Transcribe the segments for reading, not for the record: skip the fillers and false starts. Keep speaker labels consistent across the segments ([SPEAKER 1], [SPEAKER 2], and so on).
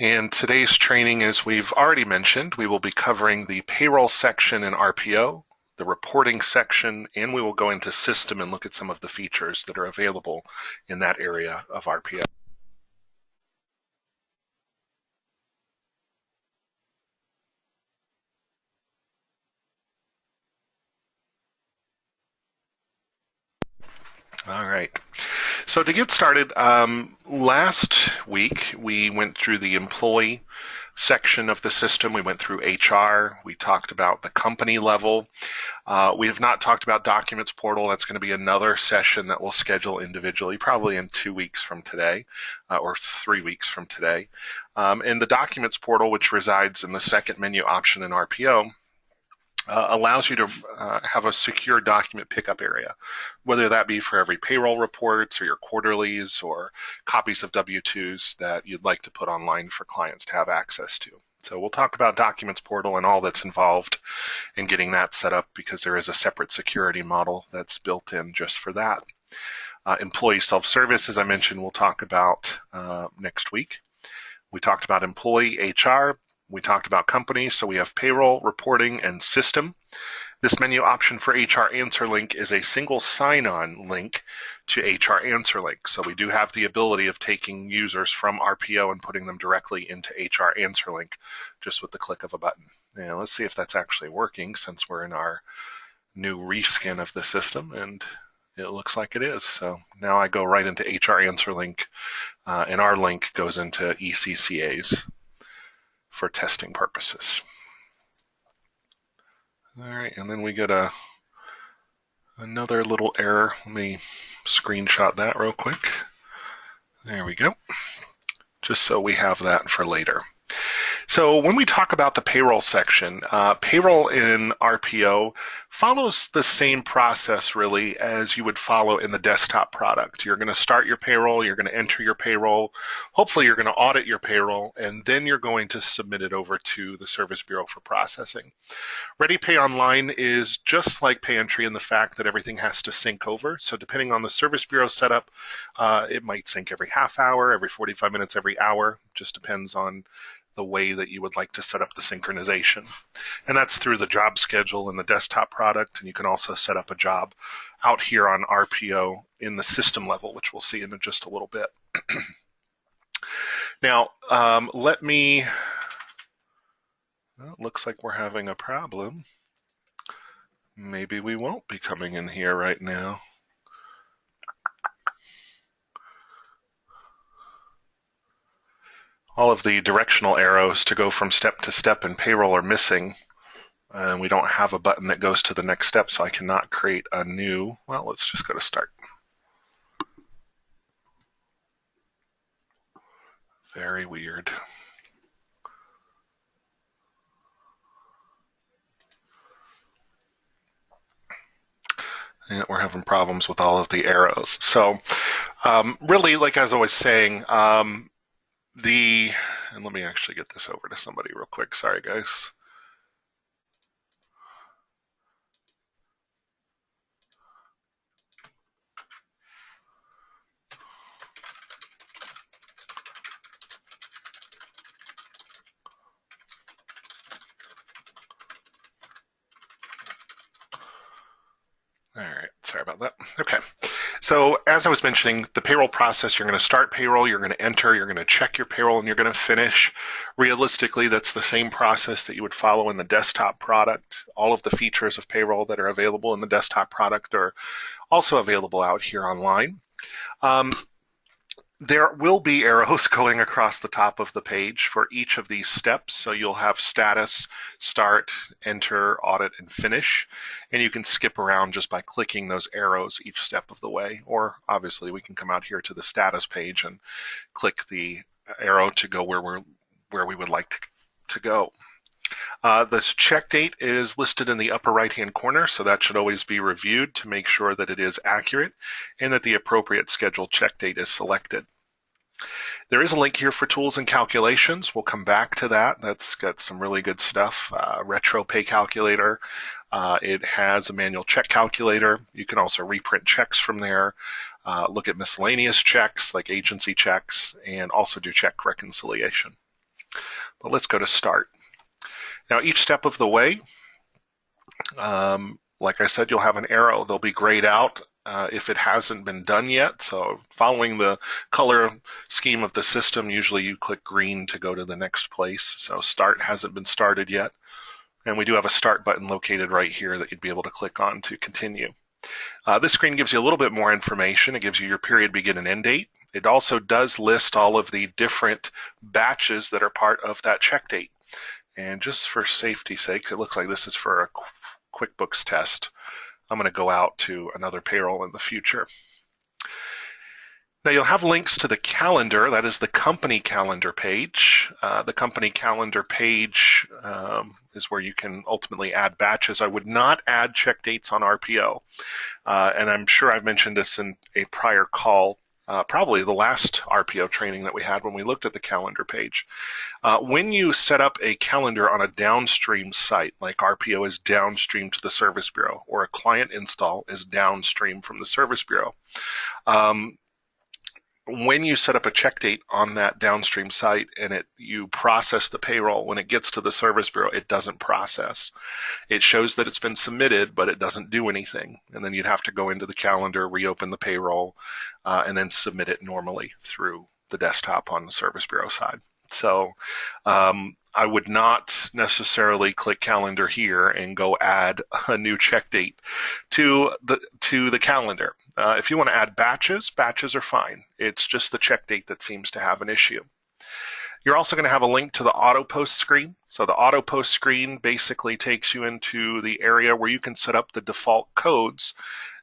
[SPEAKER 1] And today's training, as we've already mentioned, we will be covering the payroll section in RPO, the reporting section, and we will go into system and look at some of the features that are available in that area of RPO. All right. So to get started, last week we went through the employee section of the system. We went through HR. We talked about the company level. We have not talked about documents portal. That's going to be another session that we'll schedule individually, probably in 2 weeks from today, or 3 weeks from today. And the documents portal, which resides in the second menu option in RPO, allows you to have a secure document pickup area, whether that be for every payroll reports or your quarterlies or copies of W-2s that you'd like to put online for clients to have access to. So we'll talk about Documents Portal and all that's involved in getting that set up, because there is a separate security model that's built in just for that. Employee self-service, as I mentioned, we'll talk about next week. We talked about employee HR. We talked about companies, so we have payroll, reporting, and system. This menu option for HR Answer Link is a single sign-on link to HR Answer Link. So we do have the ability of taking users from RPO and putting them directly into HR Answer Link just with the click of a button. Now let's see if that's actually working, since we're in our new reskin of the system, and it looks like it is. So now I go right into HR Answer Link, and our link goes into ECCAs for testing purposes. All right, and then we get another little error. Let me screenshot that real quick. There we go, just so we have that for later. So when we talk about the payroll section, payroll in RPO follows the same process really as you would follow in the desktop product. You're going to start your payroll, you're going to enter your payroll, hopefully you're going to audit your payroll, and then you're going to submit it over to the Service Bureau for processing. Ready Pay Online is just like Pay Entry in the fact that everything has to sync over. So depending on the Service Bureau setup, it might sync every half hour, every 45 minutes, every hour. Just depends on the way that you would like to set up the synchronization. And that's through the job schedule in the desktop product, and you can also set up a job out here on RPO in the system level, which we'll see in just a little bit. Now, well, it looks like we're having a problem. Maybe we won't be coming in here right now. All of the directional arrows to go from step to step in payroll are missing, and we don't have a button that goes to the next step, so I cannot create a new, well, let's just go to start. Very weird. And we're having problems with all of the arrows. So really, like as I was saying, and let me actually get this over to somebody real quick. Sorry, guys. All right, sorry about that. Okay, so as I was mentioning, the payroll process, you're going to start payroll, you're going to enter, you're going to check your payroll, and you're going to finish. Realistically, that's the same process that you would follow in the desktop product. All of the features of payroll that are available in the desktop product are also available out here online. There will be arrows going across the top of the page for each of these steps. So you'll have status, start, enter, audit, and finish. And you can skip around just by clicking those arrows each step of the way. Or obviously we can come out here to the status page and click the arrow to go where we would like to go. This check date is listed in the upper right-hand corner, so that should always be reviewed to make sure that it is accurate and that the appropriate scheduled check date is selected. There is a link here for tools and calculations. We'll come back to that. That's got some really good stuff. Retro Pay Calculator. It has a manual check calculator. You can also reprint checks from there, look at miscellaneous checks like agency checks, and also do check reconciliation. But let's go to start. Now, each step of the way, like I said, you'll have an arrow. They'll be grayed out if it hasn't been done yet. So following the color scheme of the system, usually you click green to go to the next place. So start hasn't been started yet. And we do have a start button located right here that you'd be able to click on to continue. This screen gives you a little bit more information. It gives you your period begin and end date. It also does list all of the different batches that are part of that check date. And just for safety's sake, it looks like this is for a QuickBooks test. I'm going to go out to another payroll in the future. Now you'll have links to the calendar. That is the company calendar page. The company calendar page is where you can ultimately add batches. I would not add check dates on RPO. And I'm sure I've mentioned this in a prior call, probably the last RPO training that we had when we looked at the calendar page. When you set up a calendar on a downstream site, like RPO is downstream to the Service Bureau, or a client install is downstream from the Service Bureau, when you set up a check date on that downstream site and you process the payroll, when it gets to the Service Bureau, it doesn't process. It shows that it's been submitted, but it doesn't do anything. And then you'd have to go into the calendar, reopen the payroll, and then submit it normally through the desktop on the Service Bureau side. So I would not necessarily click calendar here and go add a new check date to the calendar. If you want to add batches, batches are fine. It's just the check date that seems to have an issue. You're also going to have a link to the auto post screen. So the auto post screen basically takes you into the area where you can set up the default codes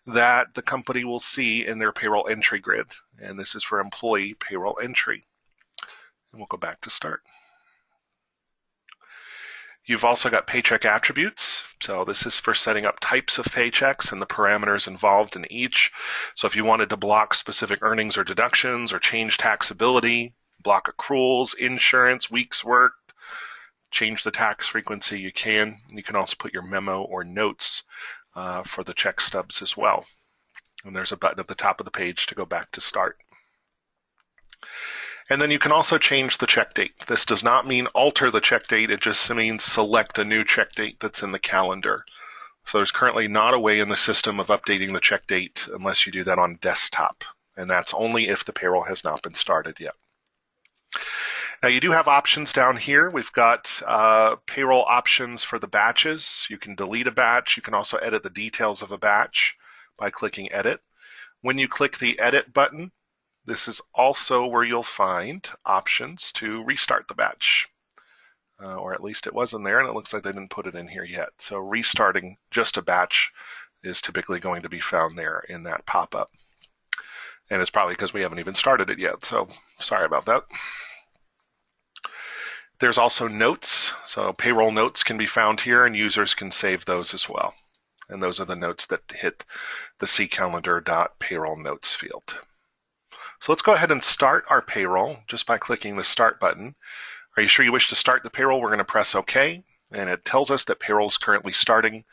[SPEAKER 1] that the company will see in their payroll entry grid. And this is for employee payroll entry. And we'll go back to start. You've also got paycheck attributes. So this is for setting up types of paychecks and the parameters involved in each. So if you wanted to block specific earnings or deductions or change taxability, block accruals, insurance, weeks worked, change the tax frequency, you can. You can also put your memo or notes for the check stubs as well. And there's a button at the top of the page to go back to start. And then you can also change the check date. This does not mean alter the check date. It just means select a new check date that's in the calendar. So there's currently not a way in the system of updating the check date unless you do that on desktop. And that's only if the payroll has not been started yet. Now you do have options down here. We've got payroll options for the batches. You can delete a batch. You can also edit the details of a batch by clicking edit. When you click the edit button, this is also where you'll find options to restart the batch, or at least it was in there, and it looks like they didn't put it in here yet. So restarting just a batch is typically going to be found there in that pop-up. And it's probably because we haven't even started it yet, so sorry about that. There's also notes. So payroll notes can be found here, and users can save those as well. And those are the notes that hit the ccalendar.payroll notes field. So let's go ahead and start our payroll just by clicking the Start button. Are you sure you wish to start the payroll? We're going to press OK, and it tells us that payroll is currently starting.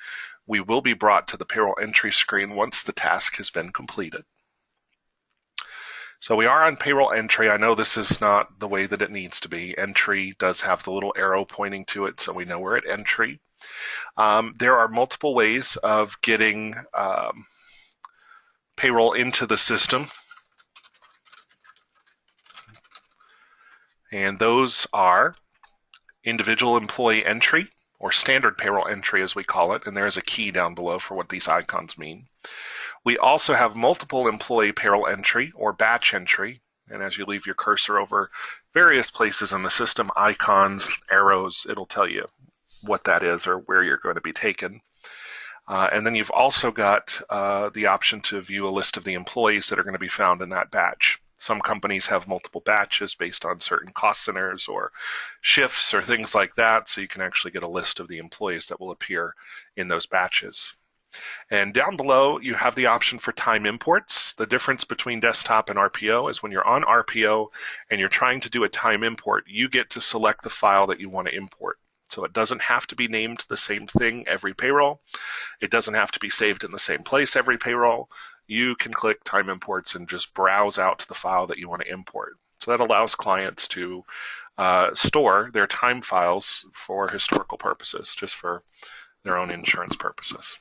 [SPEAKER 1] We will be brought to the payroll entry screen once the task has been completed. So we are on payroll entry. I know this is not the way that it needs to be. Entry does have the little arrow pointing to it, so we know we're at entry. There are multiple ways of getting payroll into the system. And those are individual employee entry, or standard payroll entry as we call it, and there is a key down below for what these icons mean. We also have multiple employee payroll entry, or batch entry, and as you leave your cursor over various places in the system, icons, arrows, it'll tell you what that is or where you're going to be taken. And then you've also got the option to view a list of the employees that are going to be found in that batch. Some companies have multiple batches based on certain cost centers or shifts or things like that, so you can actually get a list of the employees that will appear in those batches. And down below, you have the option for time imports. The difference between desktop and RPO is when you're on RPO and you're trying to do a time import, you get to select the file that you want to import. So it doesn't have to be named the same thing every payroll. It doesn't have to be saved in the same place every payroll. You can click time imports and just browse out to the file that you want to import. So that allows clients to store their time files for historical purposes, just for their own insurance purposes.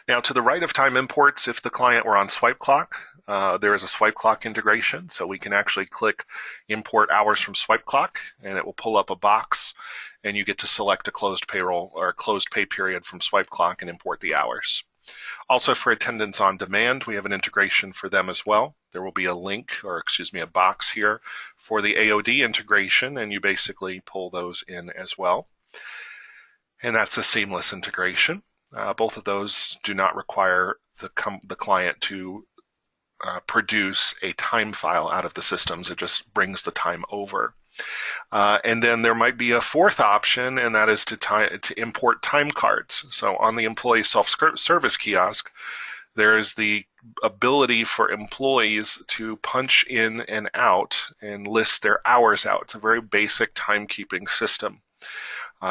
[SPEAKER 1] Now, to the right of time imports, if the client were on swipe clock, there is a swipe clock integration, so we can actually click import hours from swipe clock, and it will pull up a box, and you get to select a closed payroll or closed pay period from swipe clock and import the hours. Also, for attendance on demand, we have an integration for them as well. There will be a link, or excuse me, a box here for the AOD integration, and you basically pull those in as well. And that's a seamless integration. Both of those do not require the client to produce a time file out of the systems. It just brings the time over. And then there might be a fourth option, and that is to import time cards. So on the employee self-service kiosk, there is the ability for employees to punch in and out and list their hours out. It's a very basic timekeeping system.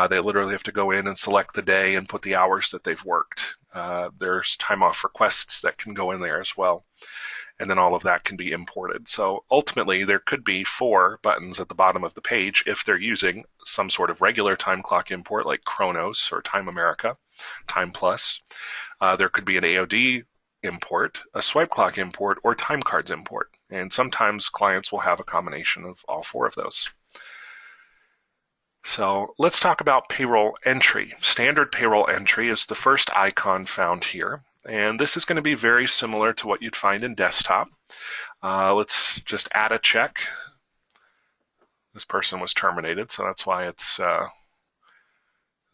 [SPEAKER 1] They literally have to go in and select the day and put the hours that they've worked. There's time off requests that can go in there as well. And then all of that can be imported. So ultimately, there could be 4 buttons at the bottom of the page if they're using some sort of regular time clock import like Chronos or Time America, Time Plus. There could be an AOD import, a swipe clock import, or time cards import. And sometimes clients will have a combination of all 4 of those. So let's talk about payroll entry. Standard payroll entry is the first icon found here. And this is going to be very similar to what you'd find in desktop. Let's just add a check. This person was terminated, so that's why it's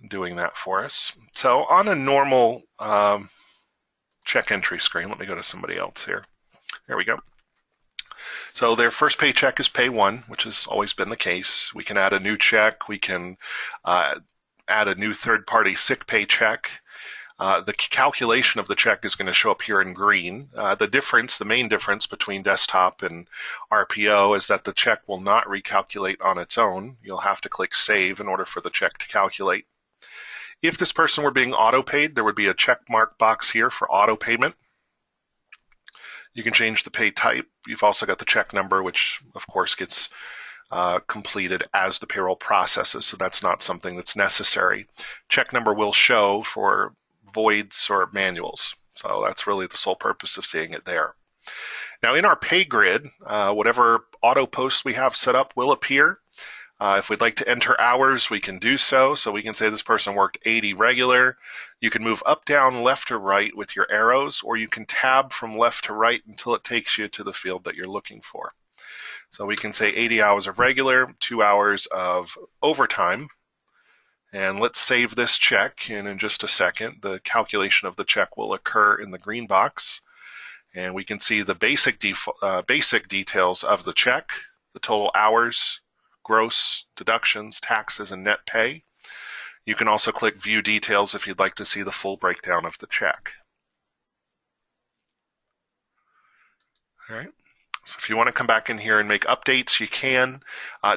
[SPEAKER 1] doing that for us. So on a normal check entry screen, let me go to somebody else here. There we go. So their first paycheck is pay 1, which has always been the case. We can add a new check. We can add a new third-party sick pay check. The calculation of the check is going to show up here in green. The main difference between desktop and RPO is that the check will not recalculate on its own. You'll have to click save in order for the check to calculate. If this person were being auto-paid, there would be a check mark box here for auto payment. You can change the pay type. You've also got the check number, which of course gets completed as the payroll processes, so that's not something that's necessary. Check number will show for voids or manuals, so that's really the sole purpose of seeing it there. Now in our pay grid, whatever auto post we have set up will appear. If we'd like to enter hours, we can do so. So we can say this person worked 80 regular. You can move up, down, left, or right with your arrows, or you can tab from left to right until it takes you to the field that you're looking for. So we can say 80 hours of regular, 2 hours of overtime. And let's save this check, and in just a second, the calculation of the check will occur in the green box. And we can see the basic details of the check, the total hours, gross, deductions, taxes, and net pay. You can also click View Details if you'd like to see the full breakdown of the check. All right. So if you want to come back in here and make updates, you can.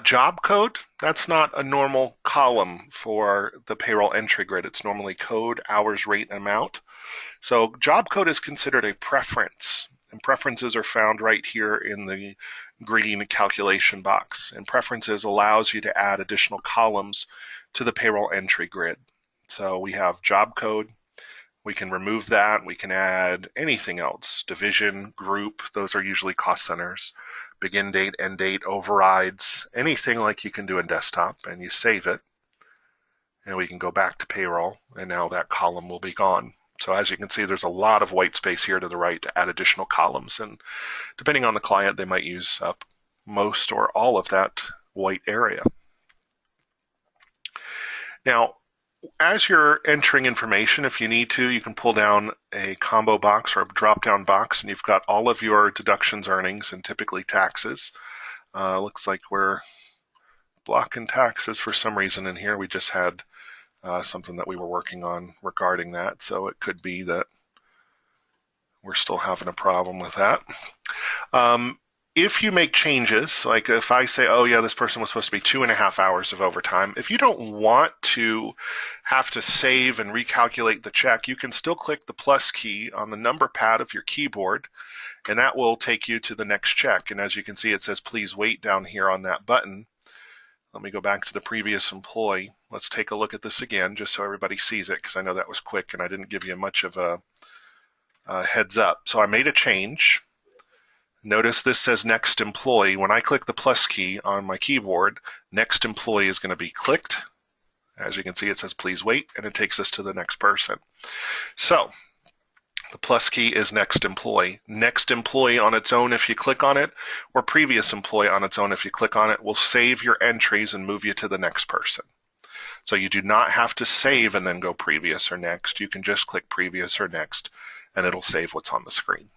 [SPEAKER 1] Job code, that's not a normal column for the payroll entry grid. It's normally code, hours, rate, and amount. So job code is considered a preference, and preferences are found right here in the green calculation box. And preferences allows you to add additional columns to the payroll entry grid. So we have job code. We can remove that. We can add anything else. Division, group, those are usually cost centers. Begin date, end date, overrides, anything like you can do in desktop, and you save it. And we can go back to payroll, and now that column will be gone. So as you can see, there's a lot of white space here to the right to add additional columns. And depending on the client, they might use up most or all of that white area. Now, as you're entering information, if you need to, you can pull down a combo box or a drop-down box, and you've got all of your deductions, earnings, and typically taxes. Looks like we're blocking taxes for some reason in here. We just had something that we were working on regarding that, so it could be that we're still having a problem with that. If you make changes, like if I say, oh yeah, this person was supposed to be 2.5 hours of overtime, if you don't want to have to save and recalculate the check, you can still click the plus key on the number pad of your keyboard, and that will take you to the next check. And as you can see, it says please wait down here on that button. Let me go back to the previous employee. Let's take a look at this again just so everybody sees it, because I know that was quick and I didn't give you much of a heads up. So I made a change. Notice this says next employee. When I click the plus key on my keyboard, next employee is going to be clicked. As you can see, it says please wait, and it takes us to the next person. So the plus key is next employee. Next employee on its own if you click on it, or previous employee on its own if you click on it, will save your entries and move you to the next person. So you do not have to save and then go previous or next. You can just click previous or next, and it'll save what's on the screen.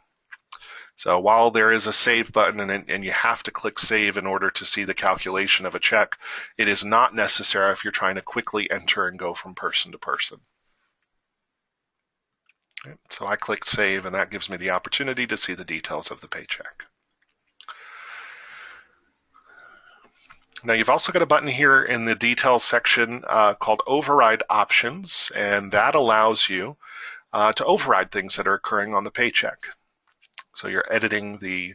[SPEAKER 1] So while there is a save button and you have to click save in order to see the calculation of a check, it is not necessary if you're trying to quickly enter and go from person to person. So I click save, and that gives me the opportunity to see the details of the paycheck. Now you've also got a button here in the details section called Override Options, and that allows you to override things that are occurring on the paycheck. So you're editing the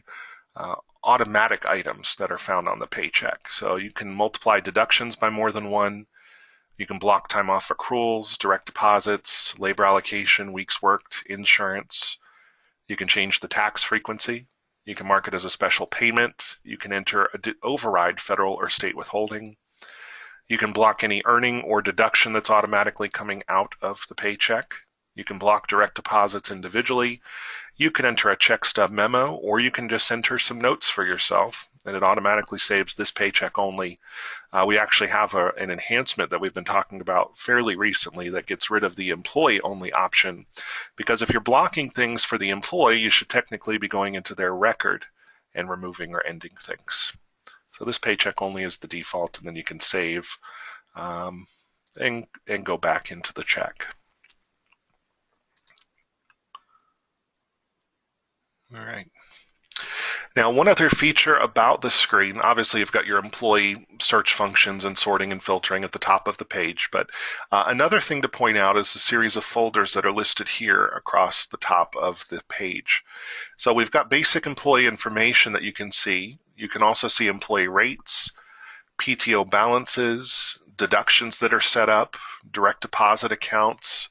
[SPEAKER 1] automatic items that are found on the paycheck. So you can multiply deductions by more than one. You can block time off accruals, direct deposits, labor allocation, weeks worked, insurance. You can change the tax frequency. You can mark it as a special payment. You can enter override federal or state withholding. You can block any earning or deduction that's automatically coming out of the paycheck. You can block direct deposits individually. You can enter a check stub memo, or you can just enter some notes for yourself, and it automatically saves this paycheck only. We actually have an enhancement that we've been talking about fairly recently that gets rid of the employee only option, because if you're blocking things for the employee, you should technically be going into their record and removing or ending things. So this paycheck only is the default, and then you can save and go back into the check. All right. Now, one other feature about the screen, obviously you've got your employee search functions and sorting and filtering at the top of the page, but another thing to point out is the series of folders that are listed here across the top of the page. So we've got basic employee information that you can see. You can also see employee rates, PTO balances, deductions that are set up, direct deposit accounts,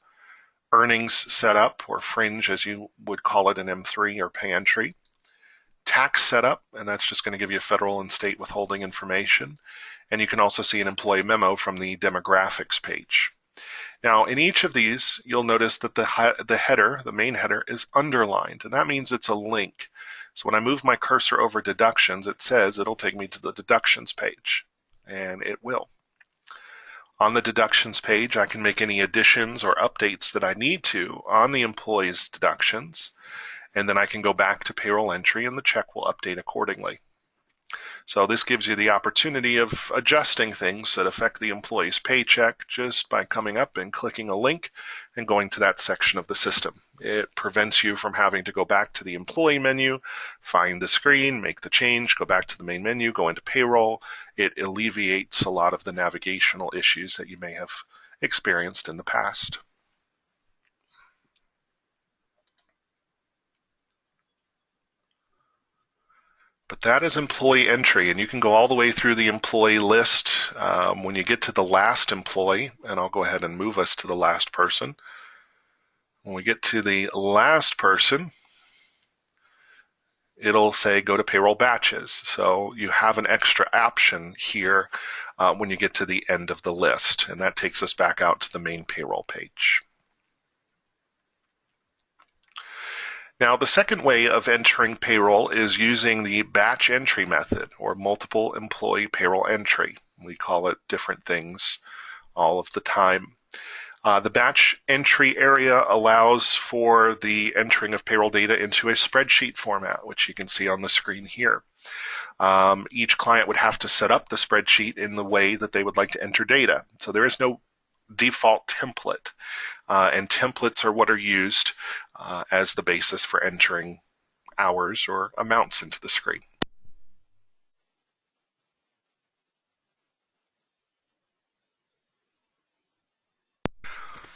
[SPEAKER 1] earnings setup, or fringe as you would call it in M3 or pay entry, tax setup, and that's just going to give you federal and state withholding information. And you can also see an employee memo from the demographics page. Now, in each of these, you'll notice that the header, the main header, is underlined, and that means it's a link. So when I move my cursor over deductions, it says it'll take me to the deductions page, and it will. On the deductions page, I can make any additions or updates that I need to on the employee's deductions, and then I can go back to payroll entry and the check will update accordingly. So this gives you the opportunity of adjusting things that affect the employee's paycheck just by coming up and clicking a link and going to that section of the system. It prevents you from having to go back to the employee menu, find the screen, make the change, go back to the main menu, go into payroll. It alleviates a lot of the navigational issues that you may have experienced in the past. But that is employee entry, and you can go all the way through the employee list. When you get to the last employee, and I'll go ahead and move us to the last person. When we get to the last person, it'll say go to payroll batches. So you have an extra option here when you get to the end of the list, and that takes us back out to the main payroll page. Now, the second way of entering payroll is using the batch entry method, or multiple employee payroll entry. We call it different things all of the time. The batch entry area allows for the entering of payroll data into a spreadsheet format, which you can see on the screen here. Each client would have to set up the spreadsheet in the way that they would like to enter data. So there is no default template, and templates are what are used as the basis for entering hours or amounts into the screen.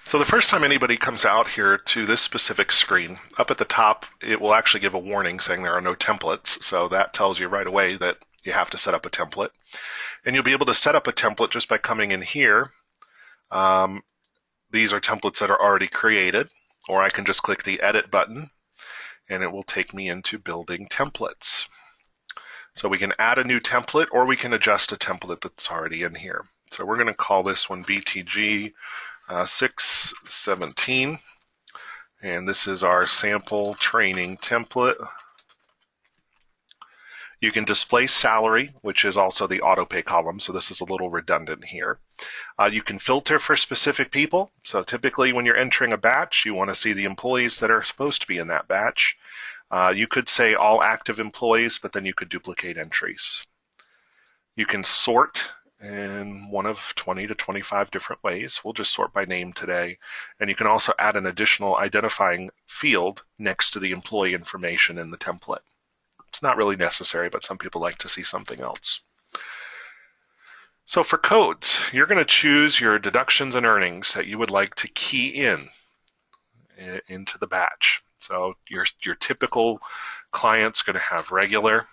[SPEAKER 1] So the first time anybody comes out here to this specific screen, up at the top, it will actually give a warning saying there are no templates. So that tells you right away that you have to set up a template. And you'll be able to set up a template just by coming in here. These are templates that are already created, or I can just click the edit button and it will take me into building templates. So we can add a new template or we can adjust a template that's already in here. So we're going to call this one BTG 617, and this is our sample training template. You can display salary, which is also the auto pay column, so this is a little redundant here. You can filter for specific people. So typically when you're entering a batch, you want to see the employees that are supposed to be in that batch. You could say all active employees, but then you could duplicate entries. You can sort in one of 20 to 25 different ways. We'll just sort by name today. And you can also add an additional identifying field next to the employee information in the template. It's not really necessary, but some people like to see something else. So for codes, you're going to choose your deductions and earnings that you would like to key into the batch. So your typical client's going to have regular,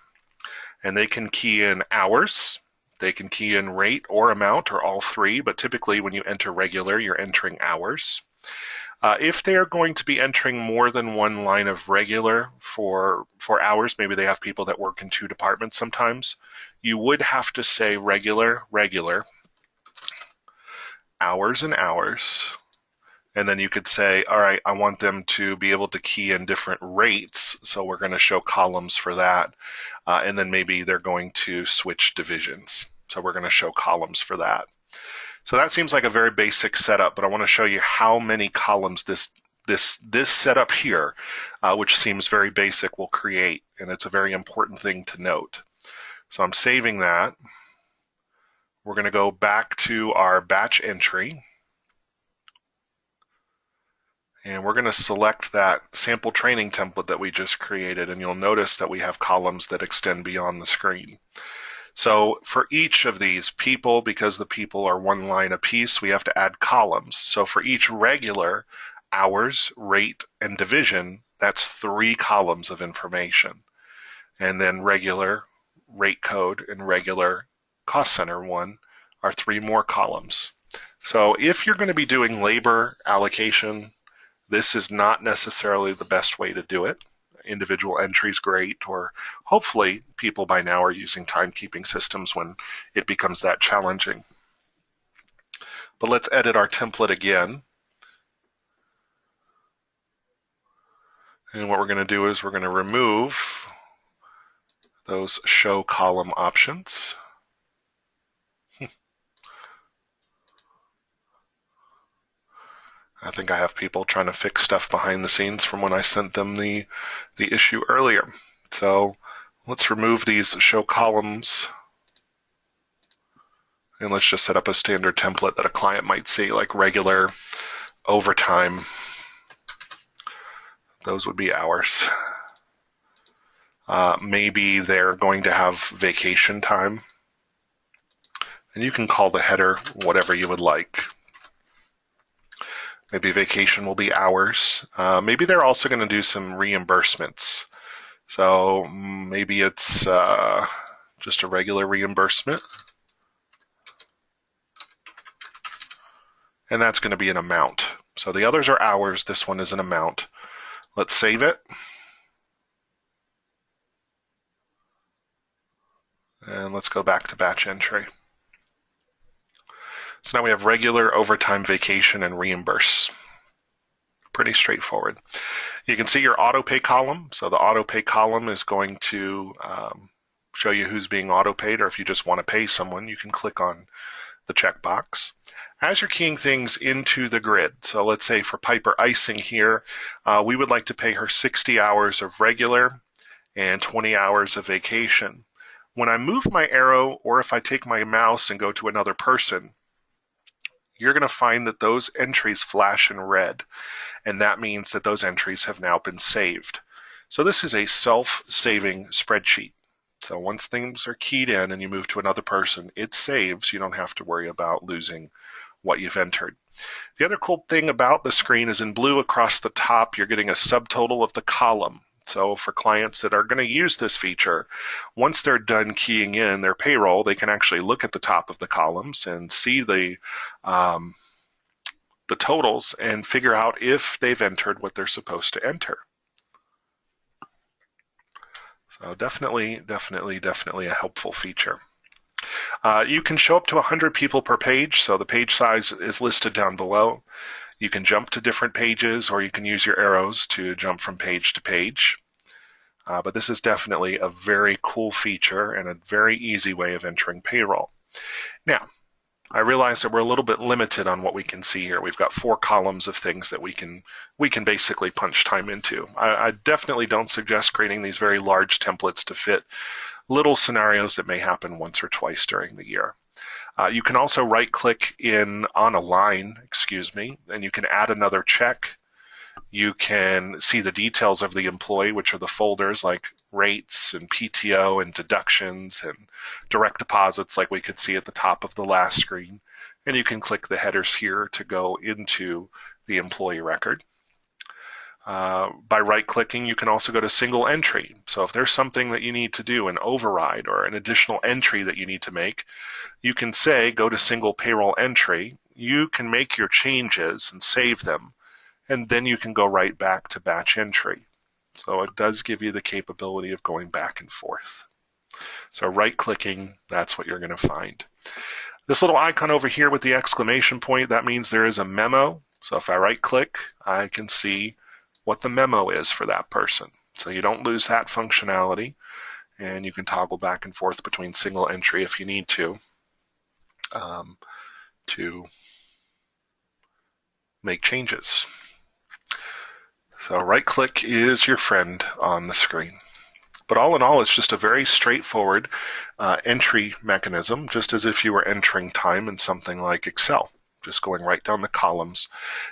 [SPEAKER 1] and they can key in hours, they can key in rate or amount, or all three, but typically when you enter regular, you're entering hours. If they are going to be entering more than one line of regular for hours, maybe they have people that work in 2 departments sometimes, you would have to say regular, hours and hours, and then you could say, all right, I want them to be able to key in different rates, so we're going to show columns for that, and then maybe they're going to switch divisions, so we're going to show columns for that. So that seems like a very basic setup, but I want to show you how many columns this setup here, which seems very basic, will create, and it's a very important thing to note. So I'm saving that. We're going to go back to our batch entry, and we're going to select that sample training template that we just created, and you'll notice that we have columns that extend beyond the screen. So for each of these people, because the people are one line apiece, we have to add columns. So for each regular, hours, rate, and division, that's 3 columns of information. And then regular, rate code, and regular cost center one are 3 more columns. So if you're going to be doing labor allocation, this is not necessarily the best way to do it. Individual entries great, or hopefully people by now are using timekeeping systems when it becomes that challenging. But let's edit our template again. And what we're going to do is we're going to remove those show column options. I think I have people trying to fix stuff behind the scenes from when I sent them the issue earlier. So let's remove these show columns, and let's just set up a standard template that a client might see, like regular, overtime. Those would be hours. Maybe they're going to have vacation time, and you can call the header whatever you would like. Maybe vacation will be hours. Maybe they're also going to do some reimbursements. So maybe it's just a regular reimbursement. And that's going to be an amount. So the others are hours. This one is an amount. Let's save it. And let's go back to batch entry. So now we have regular, overtime, vacation, and reimburse. Pretty straightforward. You can see your auto pay column. So the auto pay column is going to show you who's being auto paid, or if you just want to pay someone, you can click on the checkbox. As you're keying things into the grid, so let's say for Piper Icing here, we would like to pay her 60 hours of regular and 20 hours of vacation. When I move my arrow, or if I take my mouse and go to another person, you're going to find that those entries flash in red, and that means that those entries have now been saved. So this is a self-saving spreadsheet. So once things are keyed in and you move to another person, it saves. You don't have to worry about losing what you've entered. The other cool thing about the screen is in blue across the top, you're getting a subtotal of the column. So for clients that are going to use this feature, once they're done keying in their payroll, they can actually look at the top of the columns and see the totals and figure out if they've entered what they're supposed to enter. So definitely a helpful feature. You can show up to 100 people per page, so the page size is listed down below. You can jump to different pages, or you can use your arrows to jump from page to page. But this is definitely a very cool feature and a very easy way of entering payroll. Now, I realize that we're a little bit limited on what we can see here. We've got 4 columns of things that we can basically punch time into. I definitely don't suggest creating these very large templates to fit little scenarios that may happen once or twice during the year. You can also right-click on a line, and you can add another check. You can see the details of the employee, which are the folders like rates and PTO and deductions and direct deposits like we could see at the top of the last screen. And you can click the headers here to go into the employee record. By right-clicking, you can also go to single entry. So if there's something that you need to do, an override or an additional entry that you need to make, you can say go to single payroll entry. You can make your changes and save them, and then you can go right back to batch entry. So it does give you the capability of going back and forth. So right-clicking, that's what you're going to find. This little icon over here with the exclamation point, that means there is a memo. So if I right-click, I can see what the memo is for that person. So you don't lose that functionality, and you can toggle back and forth between single entry if you need to make changes. So right-click is your friend on the screen. But all in all, it's just a very straightforward entry mechanism, just as if you were entering time in something like Excel, just going right down the columns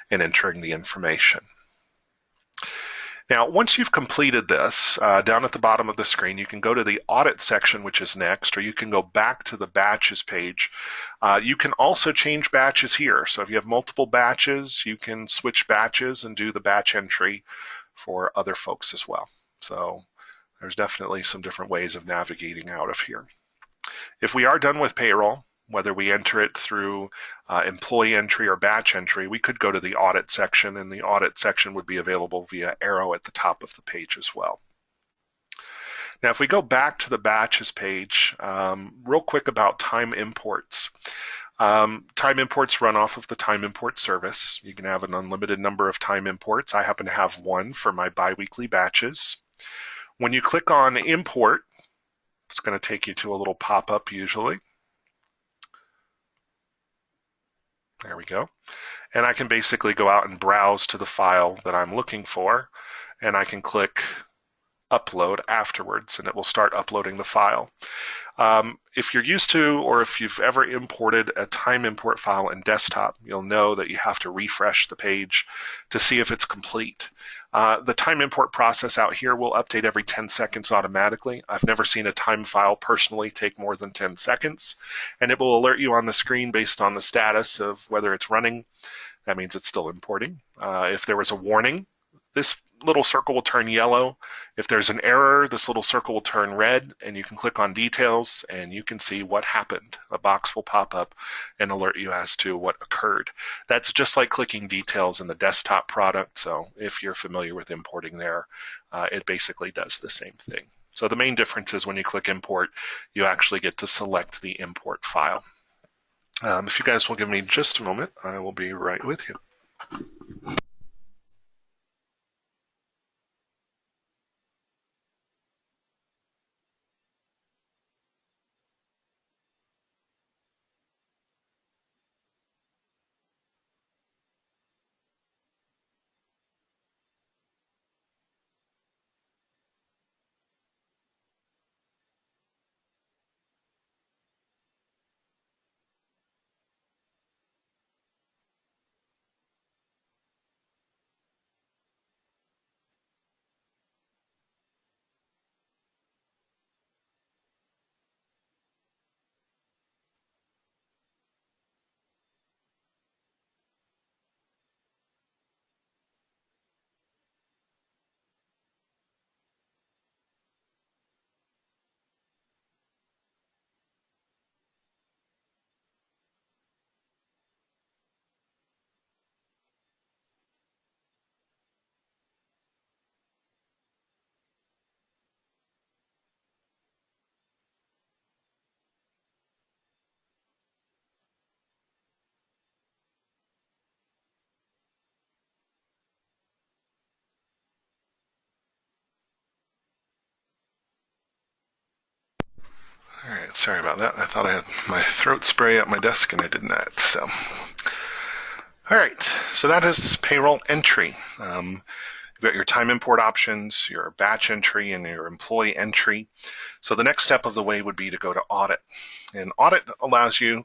[SPEAKER 1] and entering the information. Now, once you've completed this, down at the bottom of the screen, you can go to the audit section, which is next, or you can go back to the batches page. You can also change batches here. So if you have multiple batches, you can switch batches and do the batch entry for other folks as well. So there's definitely some different ways of navigating out of here. If we are done with payroll, whether we enter it through employee entry or batch entry, we could go to the audit section, and the audit section would be available via arrow at the top of the page as well. Now, if we go back to the batches page, real quick about time imports. Time imports run off of the time import service. You can have an unlimited number of time imports. I happen to have one for my biweekly batches. When you click on import, it's going to take you to a little pop-up usually. There we go. And I can basically go out and browse to the file that I'm looking for, and I can click upload afterwards, and it will start uploading the file. If you're used to, or if you've ever imported a time import file in desktop, you'll know that you have to refresh the page to see if it's complete. The time import process out here will update every 10 seconds automatically. I've never seen a time file personally take more than 10 seconds, and it will alert you on the screen based on the status of whether it's running. That means it's still importing. If there was a warning, this little circle will turn yellow. If there's an error, this little circle will turn red, and you can click on details and you can see what happened. A box will pop up and alert you as to what occurred. That's just like clicking details in the desktop product, so if you're familiar with importing there, it basically does the same thing. So the main difference is when you click import, you actually get to select the import file. If you guys will give me just a moment, I will be right with you. All right, sorry about that. I thought I had my throat spray at my desk and I did not. So, all right, so that is payroll entry. You've got your time import options, your batch entry, and your employee entry. So the next step of the way would be to go to audit. And audit allows you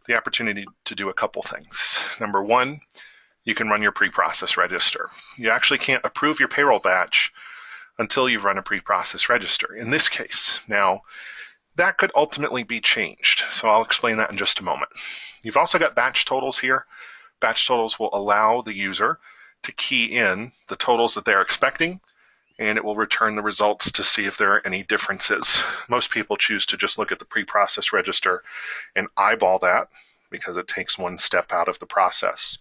[SPEAKER 1] the opportunity to do a couple things. Number one, you can run your pre-process register. You actually can't approve your payroll batch until you've run a pre-process register in this case. Now, that could ultimately be changed, so I'll explain that in just a moment. You've also got batch totals here. Batch totals will allow the user to key in the totals that they're expecting, and it will return the results to see if there are any differences. Most people choose to just look at the pre-process register and eyeball that because it takes one step out of the process.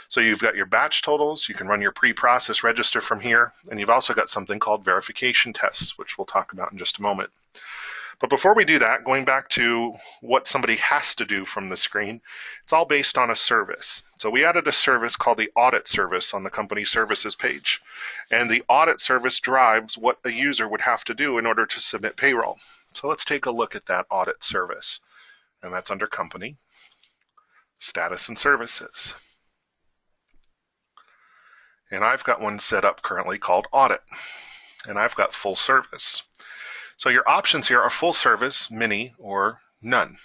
[SPEAKER 1] So you've got your batch totals, you can run your pre-process register from here, and you've also got something called verification tests, which we'll talk about in just a moment. But before we do that, going back to what somebody has to do from the screen, it's all based on a service. So we added a service called the audit service on the company services page. And the audit service drives what a user would have to do in order to submit payroll. So let's take a look at that audit service. And that's under company, status and services. And I've got one set up currently called audit. And I've got full service. So your options here are full service, mini, or none.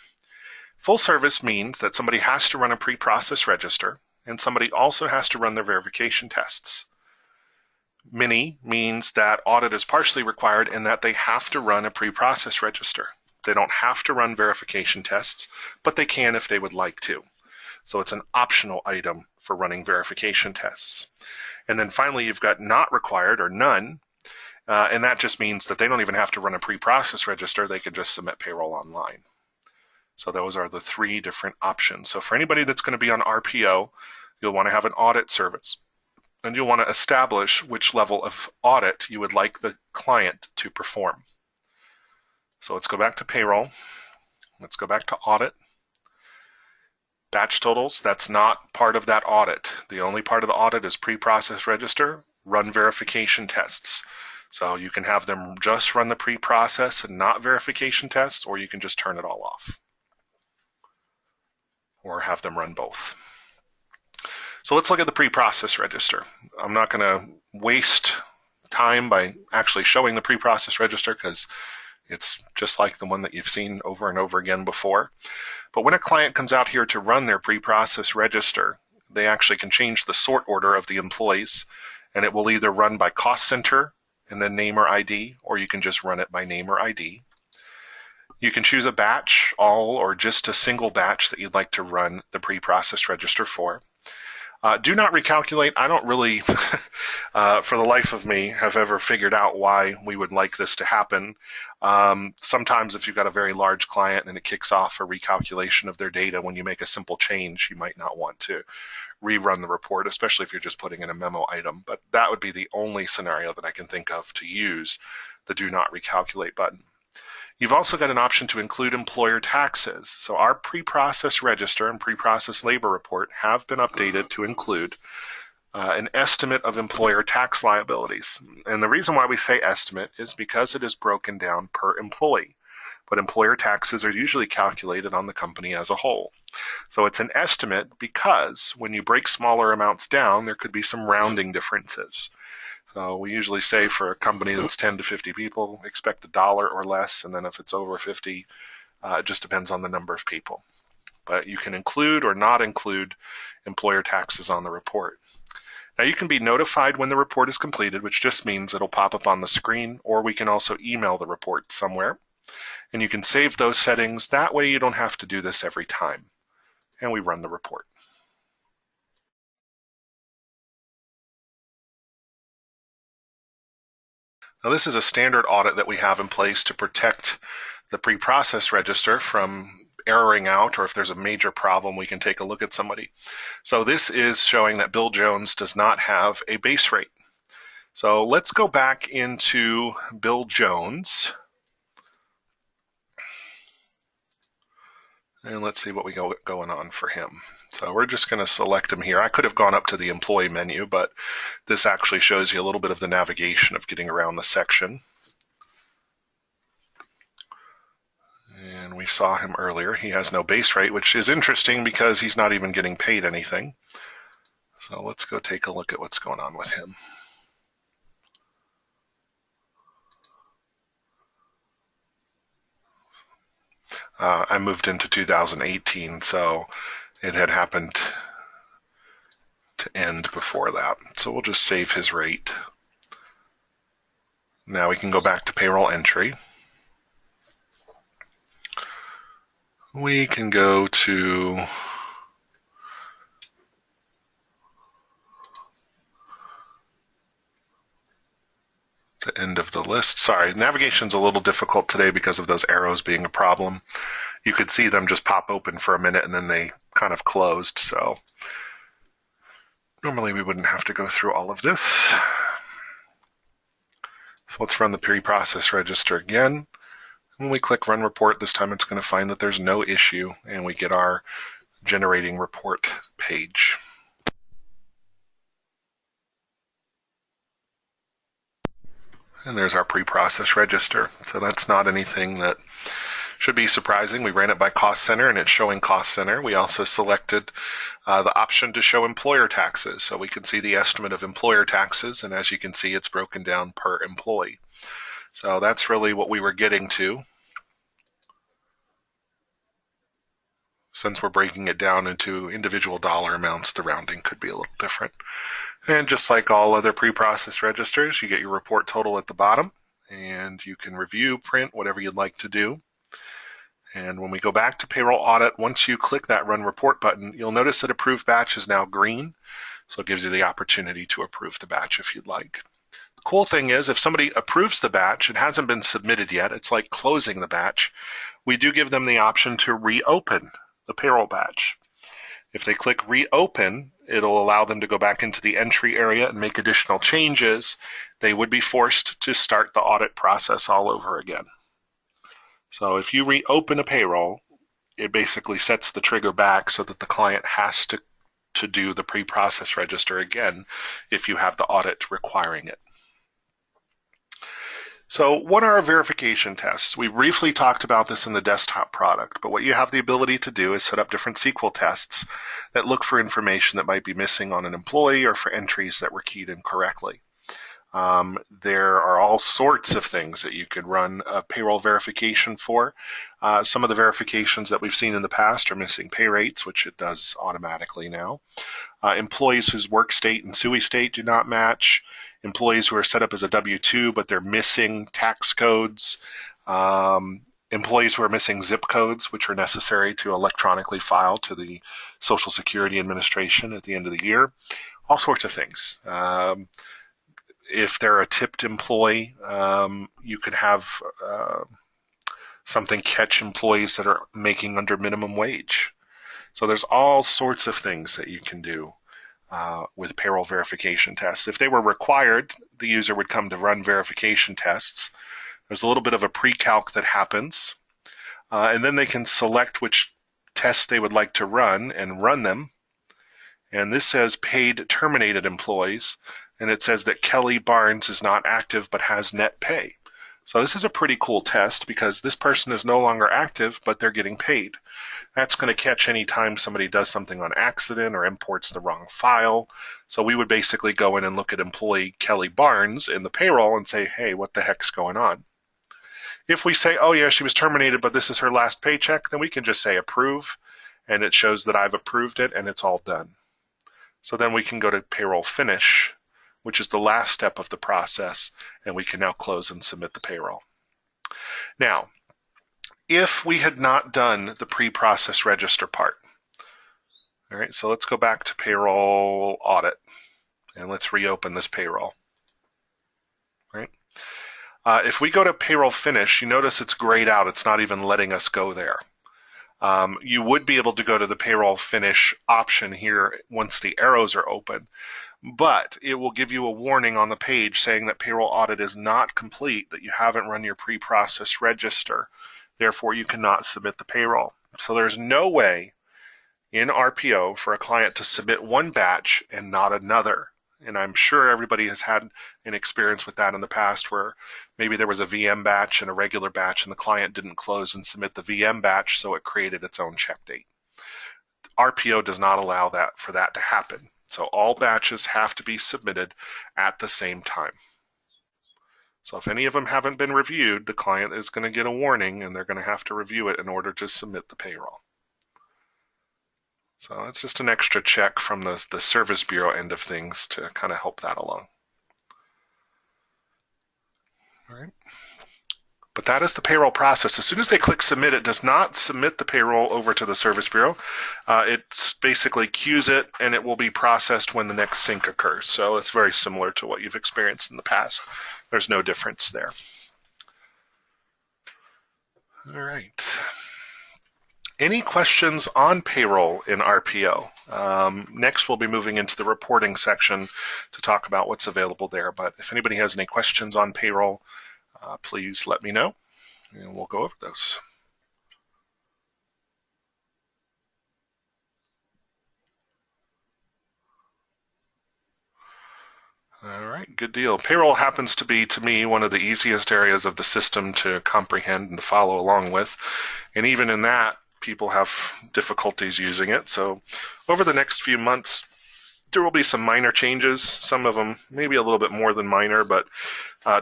[SPEAKER 1] Full service means that somebody has to run a pre-process register and somebody also has to run their verification tests. Mini means that audit is partially required in that they have to run a pre-process register. They don't have to run verification tests, but they can if they would like to. So it's an optional item for running verification tests. And then finally, you've got not required or none. And that just means that they don't even have to run a pre-process register. They can just submit payroll online. So those are the three different options. So for anybody that's going to be on RPO, you'll want to have an audit service. And you'll want to establish which level of audit you would like the client to perform. So let's go back to payroll. Let's go back to audit. Batch totals, that's not part of that audit. The only part of the audit is pre-process register, run verification tests. So you can have them just run the pre-process and not verification tests, or you can just turn it all off. Or have them run both. So let's look at the pre-process register. I'm not going to waste time by actually showing the pre-process register because it's just like the one that you've seen over and over again before. But when a client comes out here to run their pre-process register, they actually can change the sort order of the employees, and it will either run by cost center and then name or ID, or you can just run it by name or ID. You can choose a batch, all, or just a single batch that you'd like to run the pre-process register for. Do not recalculate. I don't really, for the life of me, have ever figured out why we would like this to happen. Sometimes if you've got a very large client and it kicks off a recalculation of their data when you make a simple change, you might not want to rerun the report, especially if you're just putting in a memo item. But that would be the only scenario that I can think of to use the do not recalculate button. You've also got an option to include employer taxes. So our pre-process register and pre-process labor report have been updated to include an estimate of employer tax liabilities. And the reason why we say estimate is because it is broken down per employee. But employer taxes are usually calculated on the company as a whole. So it's an estimate because when you break smaller amounts down, there could be some rounding differences. So we usually say for a company that's 10 to 50 people, expect $1 or less, and then if it's over 50, it just depends on the number of people. But you can include or not include employer taxes on the report. Now you can be notified when the report is completed, which just means it'll pop up on the screen, or we can also email the report somewhere. And you can save those settings. That way you don't have to do this every time. And we run the report. Now this is a standard audit that we have in place to protect the pre-process register from erroring out, or if there's a major problem, we can take a look at somebody. So this is showing that Bill Jones does not have a base rate. So let's go back into Bill Jones. And let's see what we got going on for him. So we're just going to select him here. I could have gone up to the employee menu, but this actually shows you a little bit of the navigation of getting around the section. saw him earlier. He has no base rate, which is interesting because he's not even getting paid anything. So let's go take a look at what's going on with him. I moved into 2018, so it had happened to end before that. So we'll just save his rate. Now we can go back to payroll entry. We can go to the end of the list. Sorry, navigation's a little difficult today because of those arrows being a problem. You could see them just pop open for a minute and then they kind of closed. So normally we wouldn't have to go through all of this. So let's run the pre-process register again. When we click Run Report, this time it's going to find that there's no issue, and we get our generating report page. And there's our pre-process register. So that's not anything that should be surprising. We ran it by cost center, and it's showing cost center. We also selected the option to show employer taxes. So we can see the estimate of employer taxes, and as you can see, it's broken down per employee. So that's really what we were getting to. Since we're breaking it down into individual dollar amounts, the rounding could be a little different. And just like all other pre-processed registers, you get your report total at the bottom, and you can review, print, whatever you'd like to do. And when we go back to payroll audit, once you click that Run Report button, you'll notice that Approved Batch is now green, so it gives you the opportunity to approve the batch if you'd like. The cool thing is, if somebody approves the batch, it hasn't been submitted yet, it's like closing the batch, we do give them the option to reopen the payroll batch. If they click reopen, it'll allow them to go back into the entry area and make additional changes. They would be forced to start the audit process all over again. So if you reopen a payroll, it basically sets the trigger back so that the client has to do the pre-process register again if you have the audit requiring it. So what are our verification tests? We briefly talked about this in the desktop product, but what you have the ability to do is set up different SQL tests that look for information that might be missing on an employee or for entries that were keyed incorrectly. There are all sorts of things that you could run a payroll verification for. Some of the verifications that we've seen in the past are missing pay rates, which it does automatically now. Employees whose work state and SUI state do not match. Employees who are set up as a W-2 but they're missing tax codes. Employees who are missing zip codes, which are necessary to electronically file to the Social Security Administration at the end of the year. All sorts of things. If they're a tipped employee, you could have something catch employees that are making under minimum wage. So there's all sorts of things that you can do with payroll verification tests. If they were required, the user would come to run verification tests. There's a little bit of a pre-calc that happens, and then they can select which tests they would like to run and run them. And this says paid terminated employees, and it says that Kelly Barnes is not active but has net pay. So this is a pretty cool test because this person is no longer active, but they're getting paid. That's going to catch any time somebody does something on accident or imports the wrong file. So we would basically go in and look at employee Kelly Barnes in the payroll and say, hey, what the heck's going on? If we say, oh yeah, she was terminated, but this is her last paycheck, then we can just say approve, and it shows that I've approved it and it's all done. So then we can go to payroll finish, which is the last step of the process, and we can now close and submit the payroll. Now, if we had not done the pre-process register part, all right, so let's go back to payroll audit, and let's reopen this payroll. All right. If we go to payroll finish, you notice it's grayed out. It's not even letting us go there. You would be able to go to the payroll finish option here once the arrows are open, but it will give you a warning on the page saying that payroll audit is not complete, that you haven't run your pre-process register. Therefore, you cannot submit the payroll. So there's no way in RPO for a client to submit one batch and not another. And I'm sure everybody has had an experience with that in the past where maybe there was a VM batch and a regular batch and the client didn't close and submit the VM batch, so it created its own check date. RPO does not allow that for that to happen. So all batches have to be submitted at the same time. So if any of them haven't been reviewed, the client is going to get a warning and they're going to have to review it in order to submit the payroll. So it's just an extra check from the Service Bureau end of things to kind of help that along. All right. But that is the payroll process. As soon as they click submit, it does not submit the payroll over to the Service Bureau. It basically queues it and it will be processed when the next sync occurs. So it's very similar to what you've experienced in the past. There's no difference there. All right. Any questions on payroll in RPO? Next, we'll be moving into the reporting section to talk about what's available there. But if anybody has any questions on payroll, please let me know, and we'll go over those. All right, good deal. Payroll happens to be, to me, one of the easiest areas of the system to comprehend and to follow along with. And even in that, people have difficulties using it. So over the next few months, there will be some minor changes, some of them maybe a little bit more than minor, but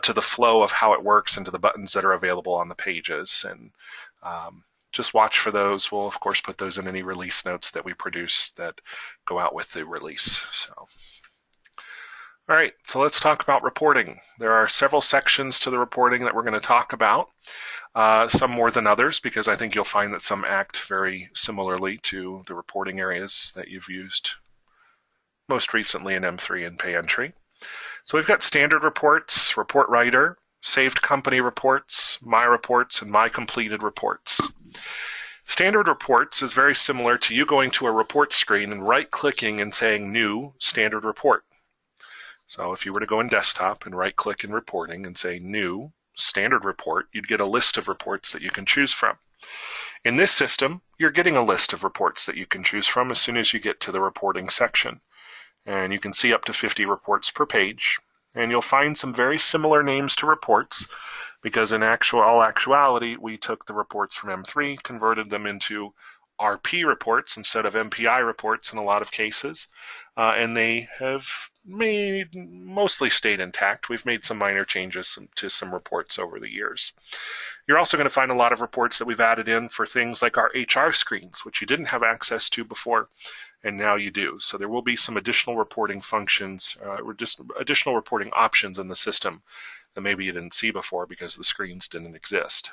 [SPEAKER 1] to the flow of how it works and to the buttons that are available on the pages. And just watch for those. We'll, of course, put those in any release notes that we produce that go out with the release. So, all right, so let's talk about reporting. There are several sections to the reporting that we're going to talk about. Some more than others, because I think you'll find that some act very similarly to the reporting areas that you've used most recently in M3 and Pay Entry. So we've got standard reports, report writer, saved company reports, my reports, and my completed reports. Standard reports is very similar to you going to a report screen and right-clicking and saying new standard report. So if you were to go in desktop and right-click in reporting and say new standard report, you'd get a list of reports that you can choose from. In this system, you're getting a list of reports that you can choose from as soon as you get to the reporting section. And you can see up to 50 reports per page. And you'll find some very similar names to reports because in all actuality, we took the reports from M3, converted them into RP reports instead of MPI reports in a lot of cases. And they have mostly stayed intact. We've made some minor changes to some reports over the years. You're also going to find a lot of reports that we've added in for things like our HR screens, which you didn't have access to before, and now you do. So there will be some additional reporting functions, or just additional reporting options in the system that maybe you didn't see before because the screens didn't exist.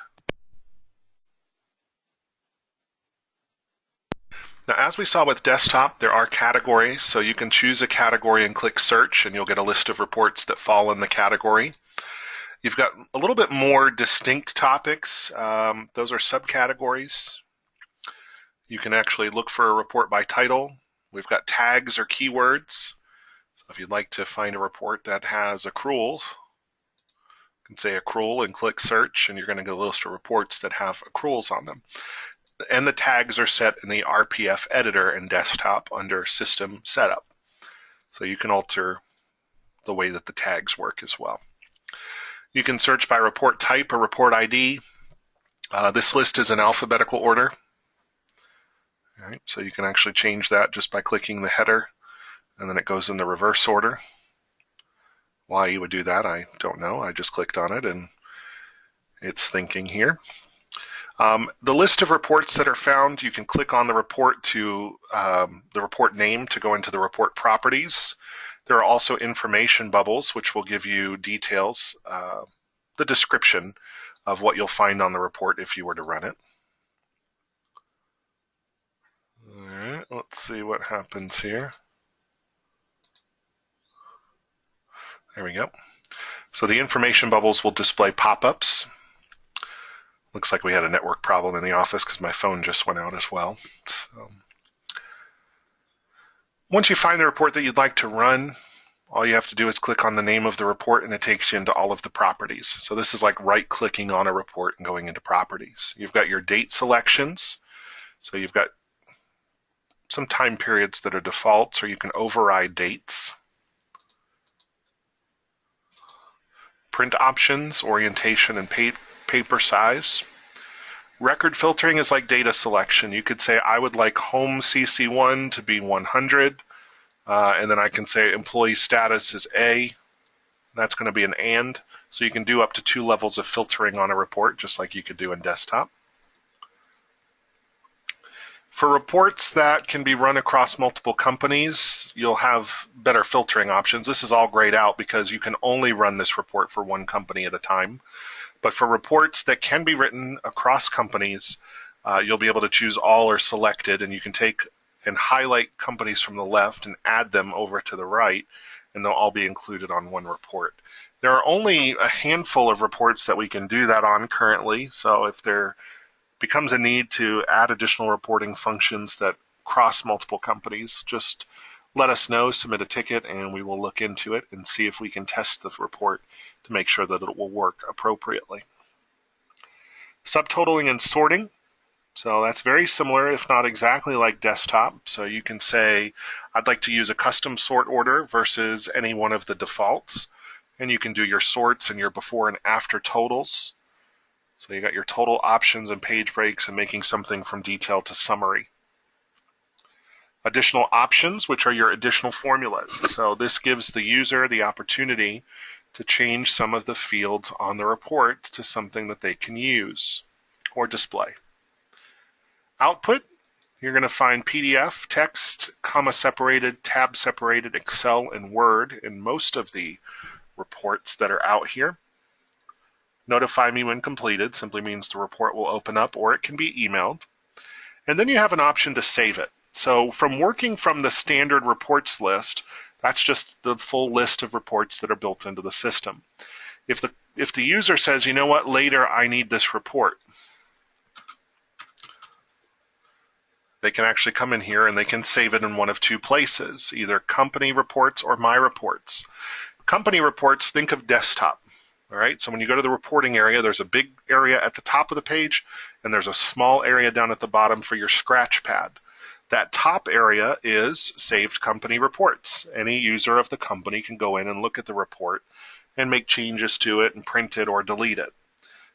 [SPEAKER 1] Now, as we saw with desktop, there are categories, so you can choose a category and click search, and you'll get a list of reports that fall in the category. You've got a little bit more distinct topics. Those are subcategories. You can actually look for a report by title. We've got tags or keywords. So if you'd like to find a report that has accruals, you can say accrual and click search, and you're going to get a list of reports that have accruals on them. And the tags are set in the RPF editor in desktop under System Setup. So you can alter the way that the tags work as well. You can search by report type or report ID. This list is in alphabetical order. All right, so you can actually change that just by clicking the header, and then it goes in the reverse order. Why you would do that, I don't know. I just clicked on it, and it's thinking here. The list of reports that are found, you can click on the report to the report name to go into the report properties. There are also information bubbles, which will give you details, the description of what you'll find on the report if you were to run it. All right, let's see what happens here. There we go. So the information bubbles will display pop-ups. Looks like we had a network problem in the office because my phone just went out as well. So, once you find the report that you'd like to run, all you have to do is click on the name of the report and it takes you into all of the properties. So this is like right-clicking on a report and going into properties. You've got your date selections. So you've got some time periods that are defaults, or you can override dates. print options, orientation, and paper size. Record filtering is like data selection. You could say, I would like home CC1 to be 100, and then I can say employee status is A. That's going to be an AND. So you can do up to 2 levels of filtering on a report, just like you could do in desktop. For reports that can be run across multiple companies, you'll have better filtering options. This is all grayed out because you can only run this report for one company at a time. But for reports that can be written across companies, you'll be able to choose all or selected, and you can take and highlight companies from the left and add them over to the right, and they'll all be included on one report. There are only a handful of reports that we can do that on currently, so if there becomes a need to add additional reporting functions that cross multiple companies, just let us know, submit a ticket, and we will look into it and see if we can test the report to make sure that it will work appropriately. Subtotaling and sorting. So that's very similar, if not exactly like desktop. So you can say, I'd like to use a custom sort order versus any one of the defaults. And you can do your sorts and your before and after totals. So you got your total options and page breaks and making something from detail to summary. Additional options, which are your additional formulas. So this gives the user the opportunity to change some of the fields on the report to something that they can use or display. Output, you're going to find PDF, text, comma separated, tab separated, Excel, and Word in most of the reports that are out here. Notify me when completed simply means the report will open up, or it can be emailed. And then you have an option to save it. So from working from the standard reports list, that's just the full list of reports that are built into the system. If the user says, you know what, later I need this report, they can actually come in here and they can save it in one of 2 places, either company reports or my reports. Company reports, think of desktop. All right, so when you go to the reporting area, there's a big area at the top of the page, and there's a small area down at the bottom for your scratch pad. That top area is saved company reports. Any user of the company can go in and look at the report and make changes to it and print it or delete it.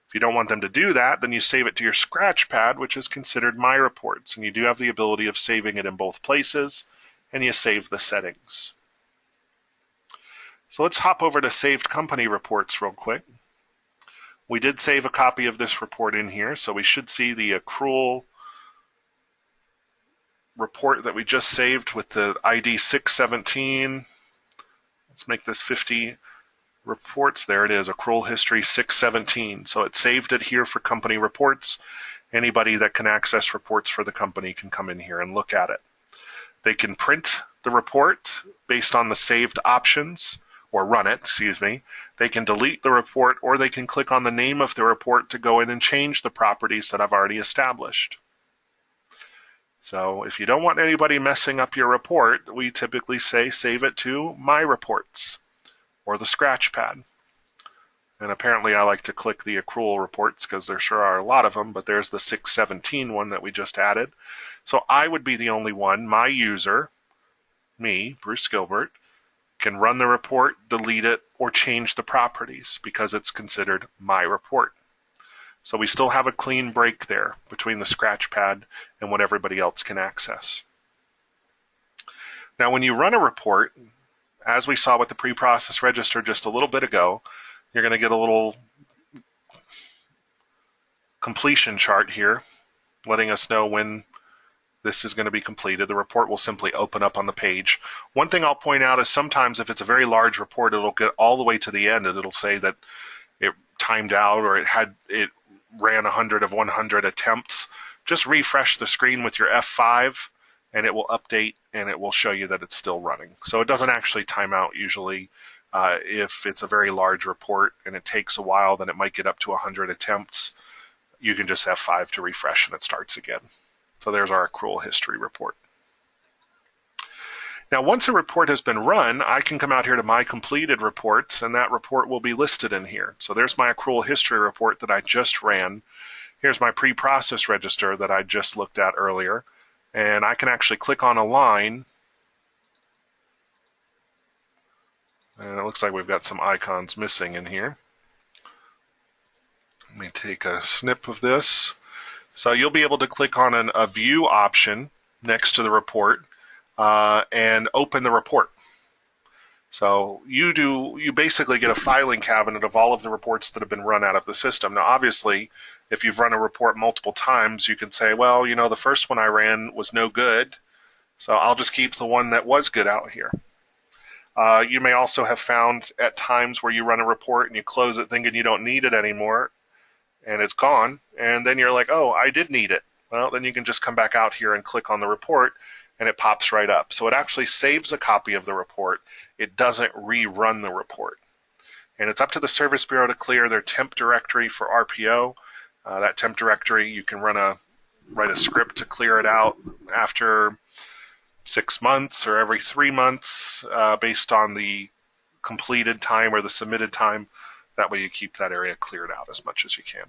[SPEAKER 1] If you don't want them to do that, then you save it to your scratch pad, which is considered my reports, and you do have the ability of saving it in both places, and you save the settings. So let's hop over to saved company reports real quick. We did save a copy of this report in here, so we should see the accrual report that we just saved with the ID 617. Let's make this 50 reports. There it is, accrual history 617. So it saved it here for company reports. Anybody that can access reports for the company can come in here and look at it. They can print the report based on the saved options, or run it, excuse me. They can delete the report, or they can click on the name of the report to go in and change the properties that I've already established. So if you don't want anybody messing up your report, we typically say save it to my reports or the scratch pad. And apparently I like to click the accrual reports because there sure are a lot of them, but there's the 617 one that we just added. So I would be the only one, my user, me, Bruce Gilbert, can run the report, delete it, or change the properties because it's considered my report. So we still have a clean break there between the scratch pad and what everybody else can access. Now when you run a report, as we saw with the pre-process register just a little bit ago, you're going to get a little completion chart here letting us know when this is going to be completed. The report will simply open up on the page. One thing I'll point out is sometimes if it's a very large report, it'll get all the way to the end and it'll say that it timed out or it ran 100 of 100 attempts. Just refresh the screen with your F5 and it will update and it will show you that it's still running. So it doesn't actually time out usually. If it's a very large report and it takes a while, then it might get up to 100 attempts. You can just F5 to refresh and it starts again. So there's our accrual history report. Now once a report has been run, I can come out here to my completed reports and that report will be listed in here. So there's my accrual history report that I just ran. Here's my pre-process register that I just looked at earlier. And I can actually click on a line. And it looks like we've got some icons missing in here. Let me take a snip of this. So you'll be able to click on a view option next to the report and open the report. So you basically get a filing cabinet of all of the reports that have been run out of the system. Now, obviously, if you've run a report multiple times, you can say, well, the first one I ran was no good, so I'll just keep the one that was good out here. You may also have found at times where you run a report and you close it thinking you don't need it anymore, and it's gone, and then you're like, oh, I did need it. Well, then you can just come back out here and click on the report, and it pops right up. So it actually saves a copy of the report. It doesn't rerun the report. And it's up to the Service Bureau to clear their temp directory for RPO. That temp directory, you can write a script to clear it out after 6 months or every 3 months based on the completed time or the submitted time. That way you keep that area cleared out as much as you can.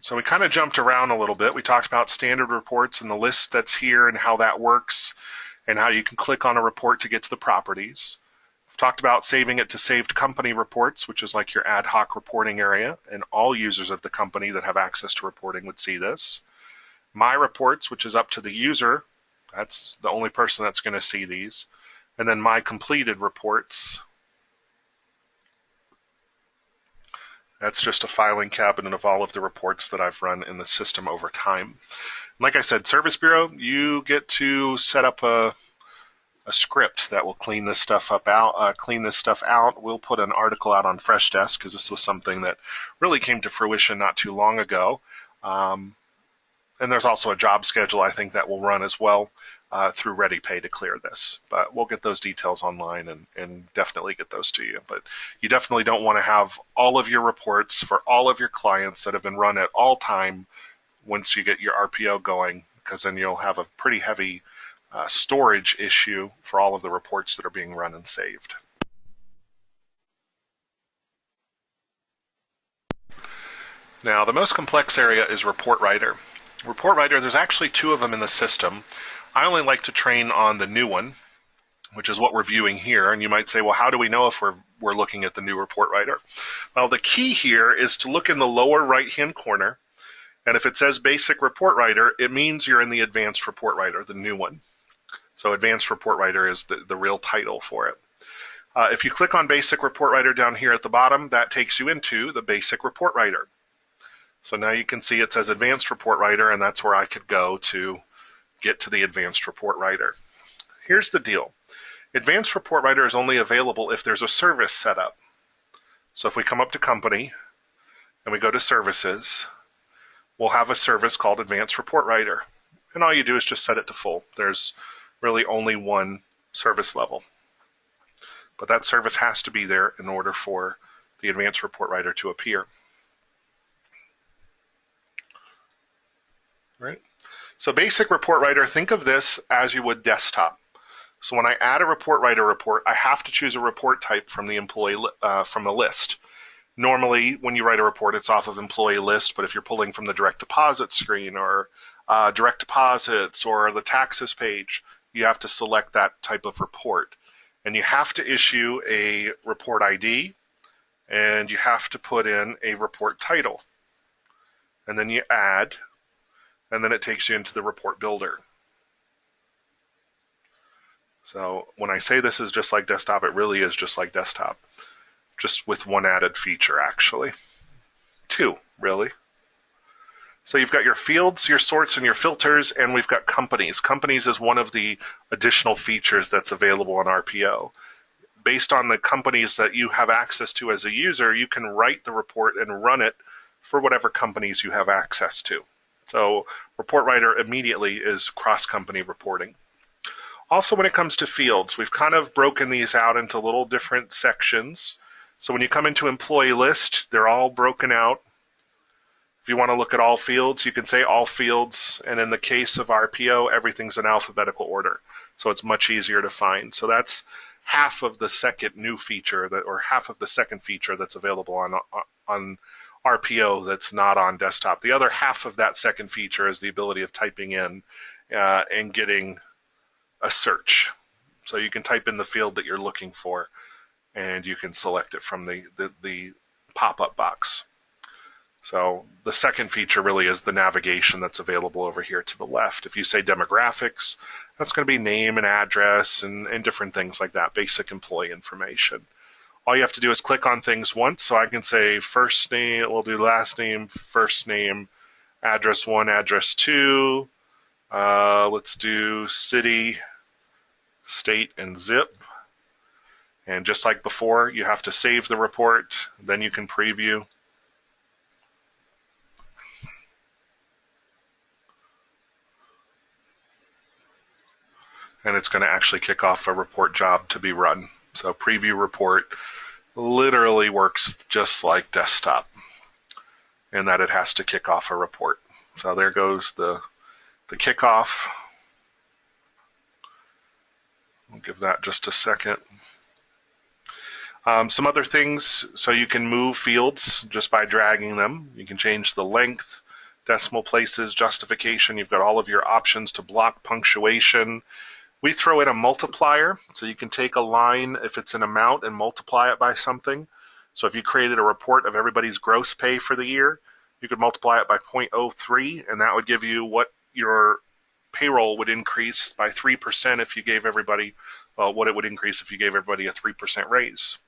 [SPEAKER 1] So we kind of jumped around a little bit. We talked about standard reports and the list that's here and how that works and how you can click on a report to get to the properties. We've talked about saving it to saved company reports, which is like your ad hoc reporting area, and all users of the company that have access to reporting would see this. My reports, which is up to the user, that's the only person that's going to see these. And then my completed reports, that's just a filing cabinet of all of the reports that I've run in the system over time. Like I said, Service Bureau, you get to set up a script that will clean this stuff out. We'll put an article out on Freshdesk because this was something that really came to fruition not too long ago. And there's also a job schedule, I think, that will run as well through ReadyPay to clear this. But we'll get those details online and definitely get those to you. But you definitely don't want to have all of your reports for all of your clients that have been run at all time once you get your RPO going, because then you'll have a pretty heavy storage issue for all of the reports that are being run and saved. Now, the most complex area is Report Writer. Report Writer, there's actually 2 of them in the system. I only like to train on the new one, which is what we're viewing here. And you might say, well, how do we know if we're looking at the new Report Writer? Well, the key here is to look in the lower right-hand corner. And if it says Basic Report Writer, it means you're in the Advanced Report Writer, the new one. So Advanced Report Writer is the real title for it. If you click on Basic Report Writer down here at the bottom, that takes you into the Basic Report Writer. So now you can see it says Advanced Report Writer, and that's where I could go to get to the Advanced Report Writer. Here's the deal. Advanced Report Writer is only available if there's a service set up. So if we come up to Company and we go to Services, we'll have a service called Advanced Report Writer. And all you do is just set it to full. There's really only one service level. But that service has to be there in order for the Advanced Report Writer to appear. Right? So Basic Report Writer, think of this as you would desktop. So when I add a Report Writer report, I have to choose a report type from the from the list. Normally, when you write a report, it's off of employee list, but if you're pulling from the direct deposit screen or direct deposits or the taxes page, you have to select that type of report. And you have to issue a report ID, and you have to put in a report title. And then you add, and then it takes you into the report builder. So when I say this is just like desktop, it really is just like desktop, just with one added feature actually. 2, really. So you've got your fields, your sorts, and your filters, and we've got companies. Companies is one of the additional features that's available on RPO. Based on the companies that you have access to as a user, you can write the report and run it for whatever companies you have access to. So Report Writer immediately is cross-company reporting. Also, when it comes to fields, we've kind of broken these out into little different sections. So when you come into Employee List, they're all broken out. If you want to look at all fields, you can say all fields, and in the case of RPO, everything's in alphabetical order. So it's much easier to find. So that's half of the second new feature, or half of the second feature that's available on RPO that's not on desktop. The other half of that second feature is the ability of typing in and getting a search. So you can type in the field that you're looking for, and you can select it from the pop-up box. So the second feature really is the navigation that's available over here to the left. If you say demographics, that's going to be name and address and different things like that, basic employee information. All you have to do is click on things once. So I can say first name, we'll do last name, first name, address 1, address 2. Let's do city, state, and zip. And just like before, you have to save the report, then you can preview. And it's going to actually kick off a report job to be run. So preview report literally works just like desktop in that it has to kick off a report. So there goes the kickoff. I'll give that just a second. Some other things, so you can move fields just by dragging them. You can change the length, decimal places, justification. You've got all of your options to block punctuation. We throw in a multiplier, so you can take a line if it's an amount and multiply it by something. So if you created a report of everybody's gross pay for the year, you could multiply it by 0.03, and that would give you what your payroll would increase by 3% if you gave everybody, what it would increase if you gave everybody a 3% raise.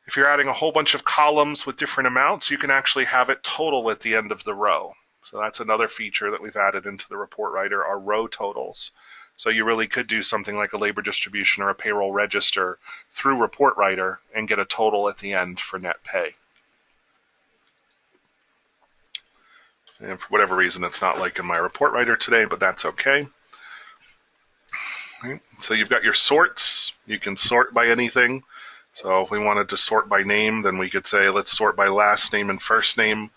[SPEAKER 1] If you're adding a whole bunch of columns with different amounts, you can actually have it total at the end of the row. So that's another feature that we've added into the report writer, are row totals. So you really could do something like a labor distribution or a payroll register through report writer and get a total at the end for net pay. And for whatever reason, it's not like in my report writer today, but that's okay. Right. So you've got your sorts. You can sort by anything. So if we wanted to sort by name, then we could say, let's sort by last name and first name.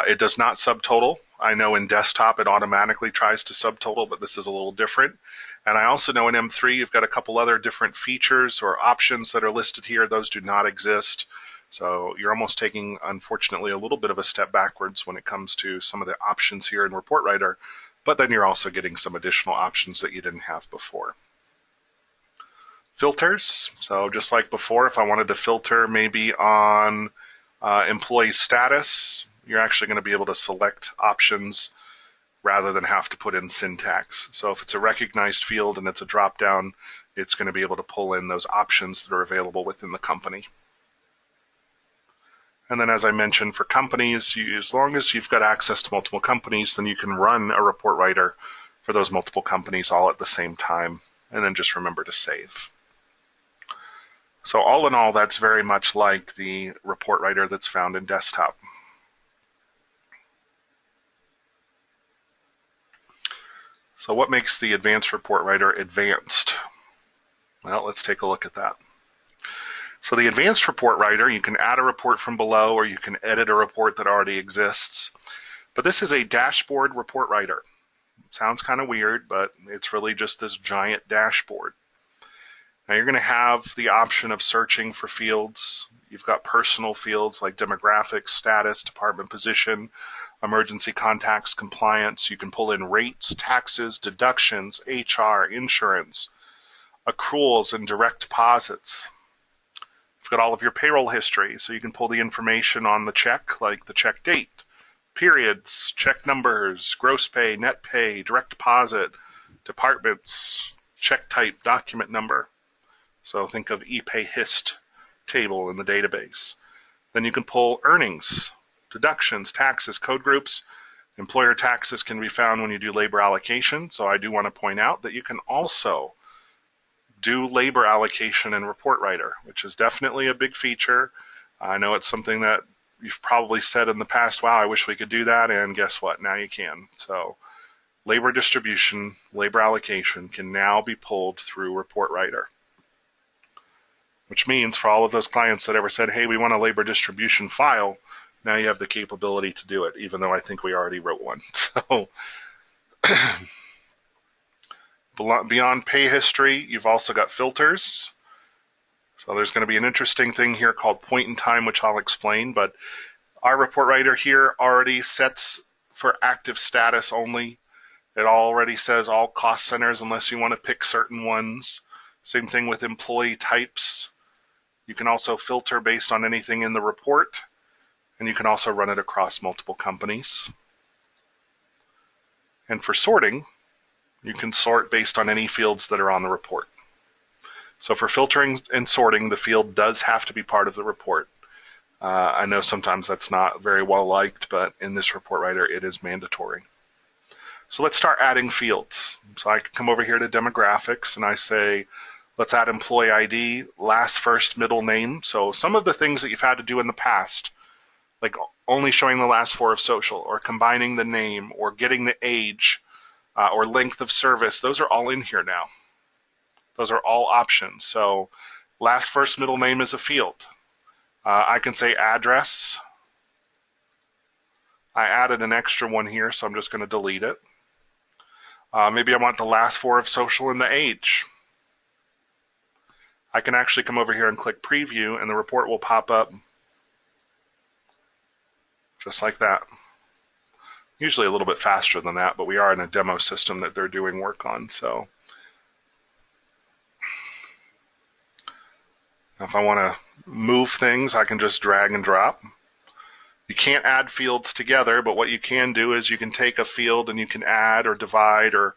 [SPEAKER 1] It does not subtotal. I know in desktop it automatically tries to subtotal, but this is a little different. And I also know in M3 you've got a couple other different features or options that are listed here. Those do not exist. So you're almost taking, unfortunately, a little bit of a step backwards when it comes to some of the options here in Report Writer, but then you're also getting some additional options that you didn't have before. Filters, so just like before, if I wanted to filter maybe on employee status, you're actually going to be able to select options rather than have to put in syntax. So if it's a recognized field and it's a drop-down, it's going to be able to pull in those options that are available within the company. And then as I mentioned, for companies, as long as you've got access to multiple companies, then you can run a report writer for those multiple companies all at the same time, and then just remember to save. So all in all, that's very much like the report writer that's found in desktop. So what makes the advanced report writer advanced? Well, let's take a look at that. So the advanced report writer, you can add a report from below or you can edit a report that already exists. But this is a dashboard report writer. It sounds kind of weird, but it's really just this giant dashboard. Now you're going to have the option of searching for fields. You've got personal fields like demographics, status, department position, emergency contacts, compliance. You can pull in rates, taxes, deductions, HR, insurance, accruals, and direct deposits. You've got all of your payroll history, so you can pull the information on the check, like the check date, periods, check numbers, gross pay, net pay, direct deposit, departments, check type, document number. So think of ePay HIST table in the database. Then you can pull earnings, deductions, taxes, code groups. Employer taxes can be found when you do labor allocation. So I do want to point out that you can also do labor allocation in Report Writer, which is definitely a big feature. I know it's something that you've probably said in the past, wow, I wish we could do that, and guess what? Now you can. So labor distribution, labor allocation can now be pulled through Report Writer, which means for all of those clients that ever said, hey, we want a labor distribution file, now you have the capability to do it, even though I think we already wrote one. So beyond pay history, you've also got filters. So there's going to be an interesting thing here called point in time, which I'll explain, but our report writer here already sets for active status only. It already says all cost centers unless you want to pick certain ones. Same thing with employee types. You can also filter based on anything in the report, and you can also run it across multiple companies. And for sorting, you can sort based on any fields that are on the report. So for filtering and sorting, the field does have to be part of the report. I know sometimes that's not very well liked, but in this report writer, it is mandatory. So let's start adding fields. So I can come over here to demographics and I say, let's add employee ID, last, first, middle name. So some of the things that you've had to do in the past, like only showing the last four of social, or combining the name, or getting the age, or length of service, those are all in here now. Those are all options. So last, first, middle name is a field. I can say address. I added an extra one here, so I'm just going to delete it. Maybe I want the last four of social and the age. I can actually come over here and click preview, and the report will pop up just like that. Usually a little bit faster than that, but we are in a demo system that they're doing work on. So if I want to move things, I can just drag and drop. You can't add fields together, but what you can do is you can take a field and you can add or divide or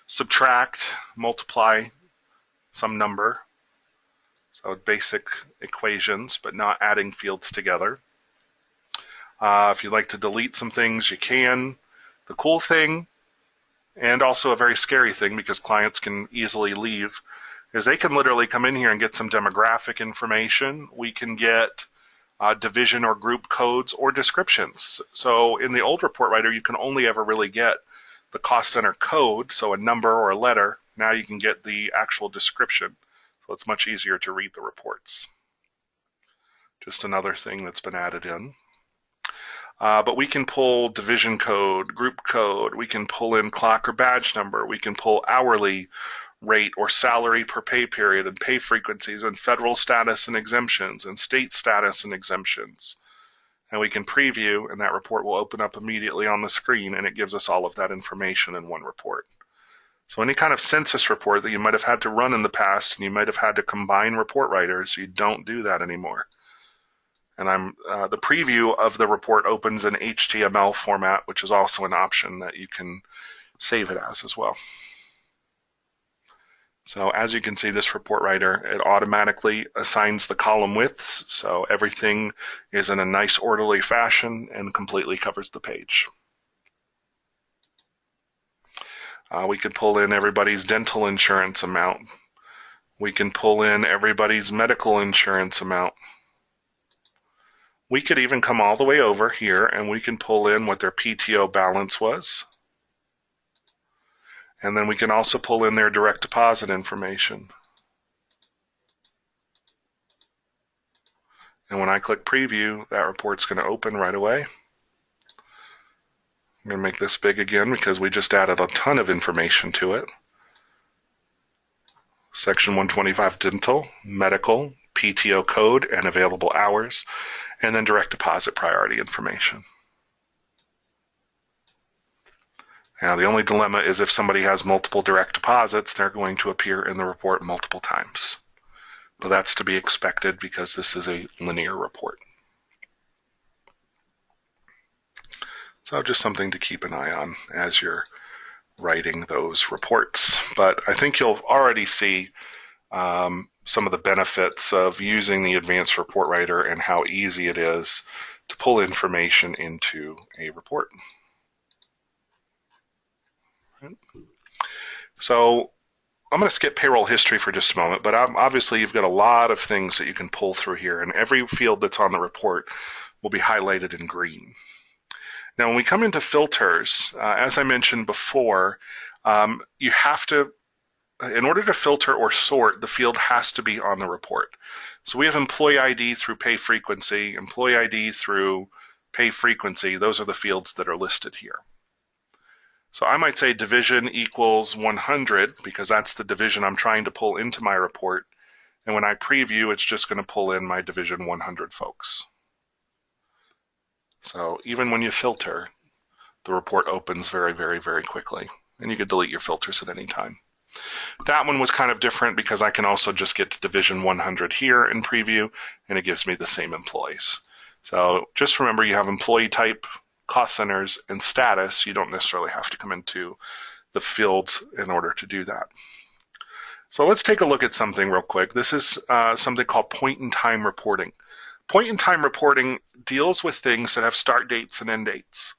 [SPEAKER 1] subtract, multiply some number. So basic equations, but not adding fields together. If you'd like to delete some things, you can. The cool thing, and also a very scary thing because clients can easily leave, is they can literally come in here and get some demographic information. We can get division or group codes or descriptions. So in the old report writer, you can only ever really get the cost center code, so a number or a letter. Now you can get the actual description. So it's much easier to read the reports. Just another thing that's been added in. But we can pull division code, group code, we can pull in clock or badge number, we can pull hourly rate or salary per pay period and pay frequencies and federal status and exemptions and state status and exemptions. And we can preview, and that report will open up immediately on the screen, and it gives us all of that information in one report. So any kind of census report that you might have had to run in the past, and you might have had to combine report writers, you don't do that anymore. And the preview of the report opens in HTML format, which is also an option that you can save it as well. So as you can see, this report writer, it automatically assigns the column widths, so everything is in a nice orderly fashion and completely covers the page. We could pull in everybody's dental insurance amount. We can pull in everybody's medical insurance amount. We could even come all the way over here and we can pull in what their PTO balance was. And then we can also pull in their direct deposit information. And when I click preview, that report's going to open right away. I'm going to make this big again because we just added a ton of information to it. Section 125 dental, medical, PTO code, and available hours, and then direct deposit priority information. Now the only dilemma is if somebody has multiple direct deposits, they're going to appear in the report multiple times. But that's to be expected because this is a linear report. So just something to keep an eye on as you're writing those reports. But I think you'll already see some of the benefits of using the advanced report writer and how easy it is to pull information into a report. So I'm going to skip payroll history for just a moment, but obviously you've got a lot of things that you can pull through here, and every field that's on the report will be highlighted in green. Now when we come into filters, as I mentioned before, you have to, in order to filter or sort, the field has to be on the report. So we have employee ID through pay frequency, employee ID through pay frequency. Those are the fields that are listed here. So I might say division equals 100 because that's the division I'm trying to pull into my report. And when I preview, it's just going to pull in my division 100 folks. So even when you filter, the report opens very, very, very quickly. And you can delete your filters at any time. That one was kind of different because I can also just get to division 100 here in preview, and it gives me the same employees. So just remember, you have employee type, cost centers, and status. You don't necessarily have to come into the fields in order to do that. So let's take a look at something real quick. This is something called point-in-time reporting. Point-in-time reporting deals with things that have start dates and end dates.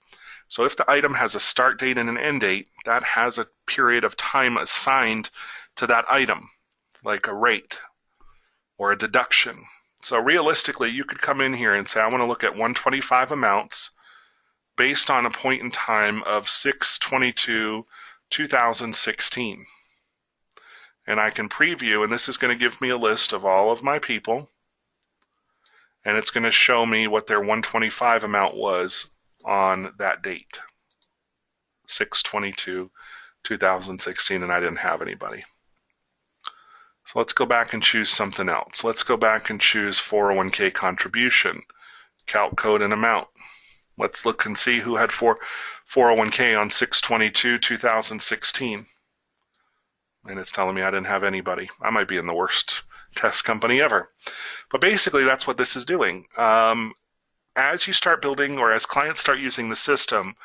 [SPEAKER 1] So if the item has a start date and an end date, that has a period of time assigned to that item, like a rate or a deduction. So realistically, you could come in here and say, I want to look at 125 amounts based on a point in time of 6/22/2016. And I can preview, and this is going to give me a list of all of my people, and it's going to show me what their 125 amount was on that date, 6/22/2016, and I didn't have anybody. So let's go back and choose something else. Let's go back and choose 401k contribution, calc code and amount. Let's look and see who had 401k on 6/22/2016. And it's telling me I didn't have anybody. I might be in the worst test company ever. But basically, that's what this is doing. As you start building, or as clients start using the system,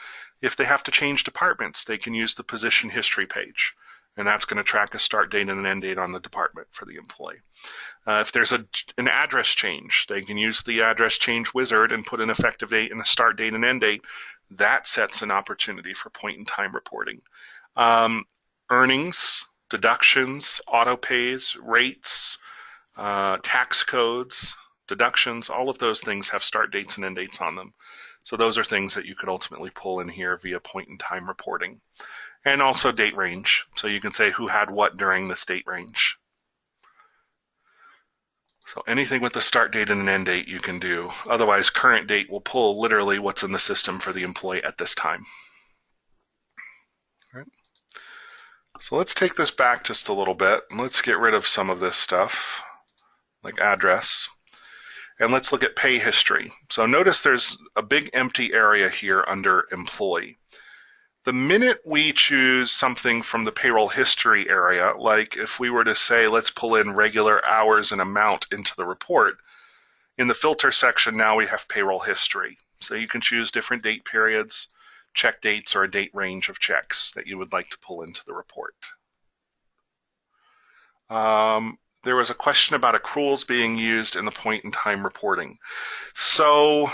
[SPEAKER 1] if they have to change departments, they can use the position history page. And that's going to track a start date and an end date on the department for the employee. If there's an address change, they can use the address change wizard and put an effective date and a start date and end date. That sets an opportunity for point-in-time reporting. Earnings, deductions, auto pays, rates, tax codes, deductions, all of those things have start dates and end dates on them. So those are things that you could ultimately pull in here via point-in-time reporting. And also date range. So you can say who had what during this date range. So anything with the start date and an end date you can do. Otherwise, current date will pull literally what's in the system for the employee at this time. All right. So let's take this back just a little bit, and let's get rid of some of this stuff, like address. And let's look at pay history. So notice there's a big empty area here under employee. The minute we choose something from the payroll history area, like if we were to say, let's pull in regular hours and amount into the report, in the filter section now we have payroll history. So you can choose different date periods, check dates, or a date range of checks that you would like to pull into the report. There was a question about accruals being used in the point-in-time reporting. So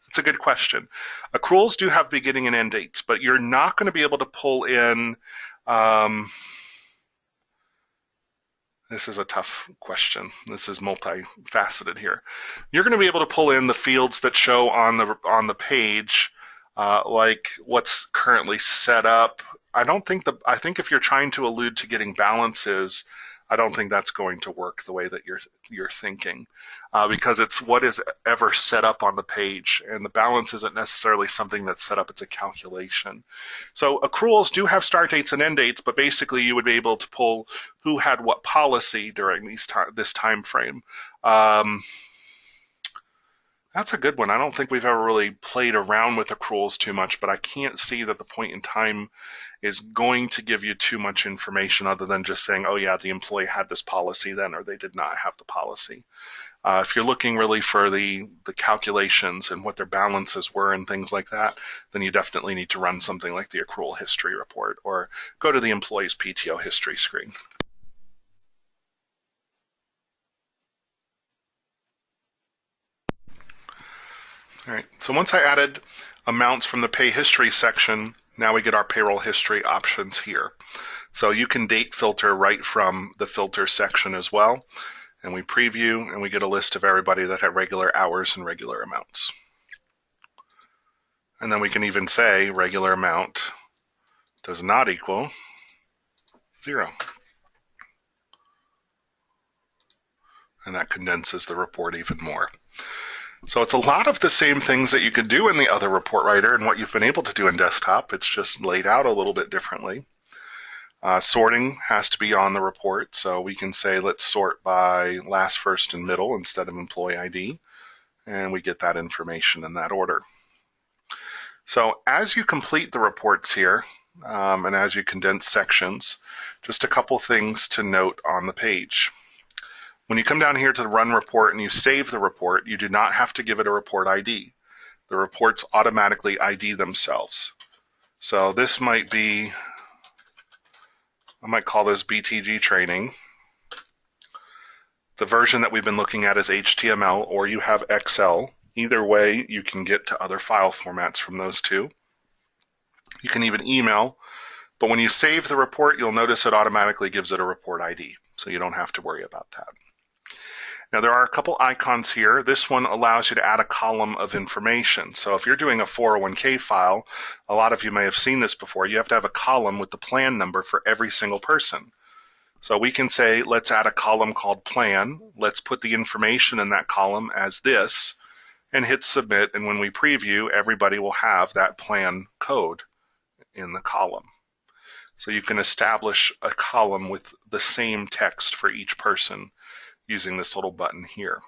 [SPEAKER 1] it's a good question. Accruals do have beginning and end dates, but you're not going to be able to pull in, this is a tough question. This is multifaceted here. You're going to be able to pull in the fields that show on the page, like what's currently set up. I think if you're trying to allude to getting balances, I don't think that's going to work the way that you're thinking, because it's what is ever set up on the page, and the balance isn't necessarily something that's set up, it's a calculation. So accruals do have start dates and end dates, but basically you would be able to pull who had what policy during this time frame. That's a good one. I don't think we've ever really played around with accruals too much, but I can't see that the point in time is going to give you too much information other than just saying, oh yeah, the employee had this policy then, or they did not have the policy. If you're looking really for the calculations and what their balances were and things like that, then you definitely need to run something like the accrual history report or go to the employee's PTO history screen. All right, so once I added amounts from the pay history section, now we get our payroll history options here. So you can date filter right from the filter section as well. And we preview and we get a list of everybody that had regular hours and regular amounts. And then we can even say regular amount does not equal 0. And that condenses the report even more. So it's a lot of the same things that you could do in the other report writer and what you've been able to do in desktop. It's just laid out a little bit differently. Sorting has to be on the report, so we can say let's sort by last, first, and middle instead of employee ID, and we get that information in that order. So as you complete the reports here, and as you condense sections, just a couple things to note on the page. When you come down here to the run report and you save the report, you do not have to give it a report ID. The reports automatically ID themselves. So this might be, I might call this BTG training. The version that we've been looking at is HTML, or you have Excel. Either way, you can get to other file formats from those two. You can even email, but when you save the report, you'll notice it automatically gives it a report ID, so you don't have to worry about that. Now there are a couple icons here. This one allows you to add a column of information. So if you're doing a 401k file, a lot of you may have seen this before, you have to have a column with the plan number for every single person. So we can say, let's add a column called plan. Let's put the information in that column as this and hit submit. And when we preview, everybody will have that plan code in the column. So you can establish a column with the same text for each person using this little button here.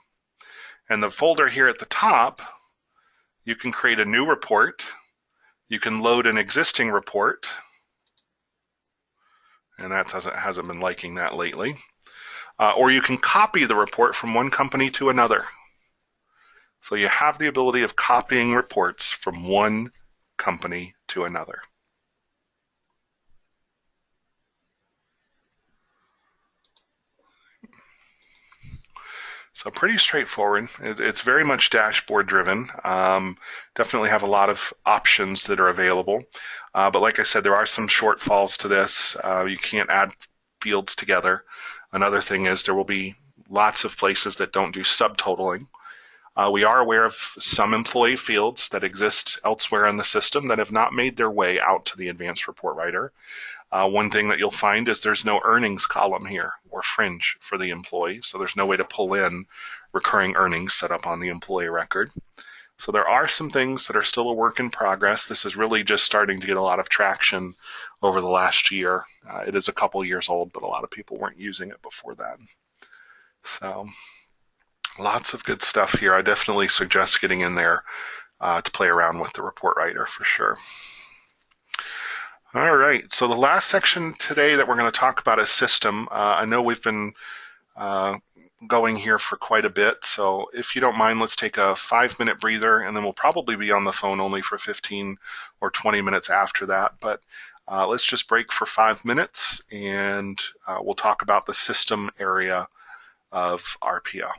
[SPEAKER 1] And the folder here at the top, you can create a new report. You can load an existing report. And that hasn't been liking that lately. Or you can copy the report from one company to another. So you have the ability of copying reports from one company to another. So pretty straightforward. It's very much dashboard driven. Definitely have a lot of options that are available. But like I said, there are some shortfalls to this. You can't add fields together. Another thing is there will be lots of places that don't do subtotaling. We are aware of some employee fields that exist elsewhere in the system that have not made their way out to the advanced report writer. One thing that you'll find is there's no earnings column here or fringe for the employee, so there's no way to pull in recurring earnings set up on the employee record. So there are some things that are still a work in progress. This is really just starting to get a lot of traction over the last year. It is a couple years old, but a lot of people weren't using it before that. So lots of good stuff here. I definitely suggest getting in there to play around with the report writer for sure. All right, so the last section today that we're going to talk about is system. I know we've been going here for quite a bit, so if you don't mind, let's take a 5-minute breather, and then we'll probably be on the phone only for 15 or 20 minutes after that. But let's just break for 5 minutes, and we'll talk about the system area of RPO.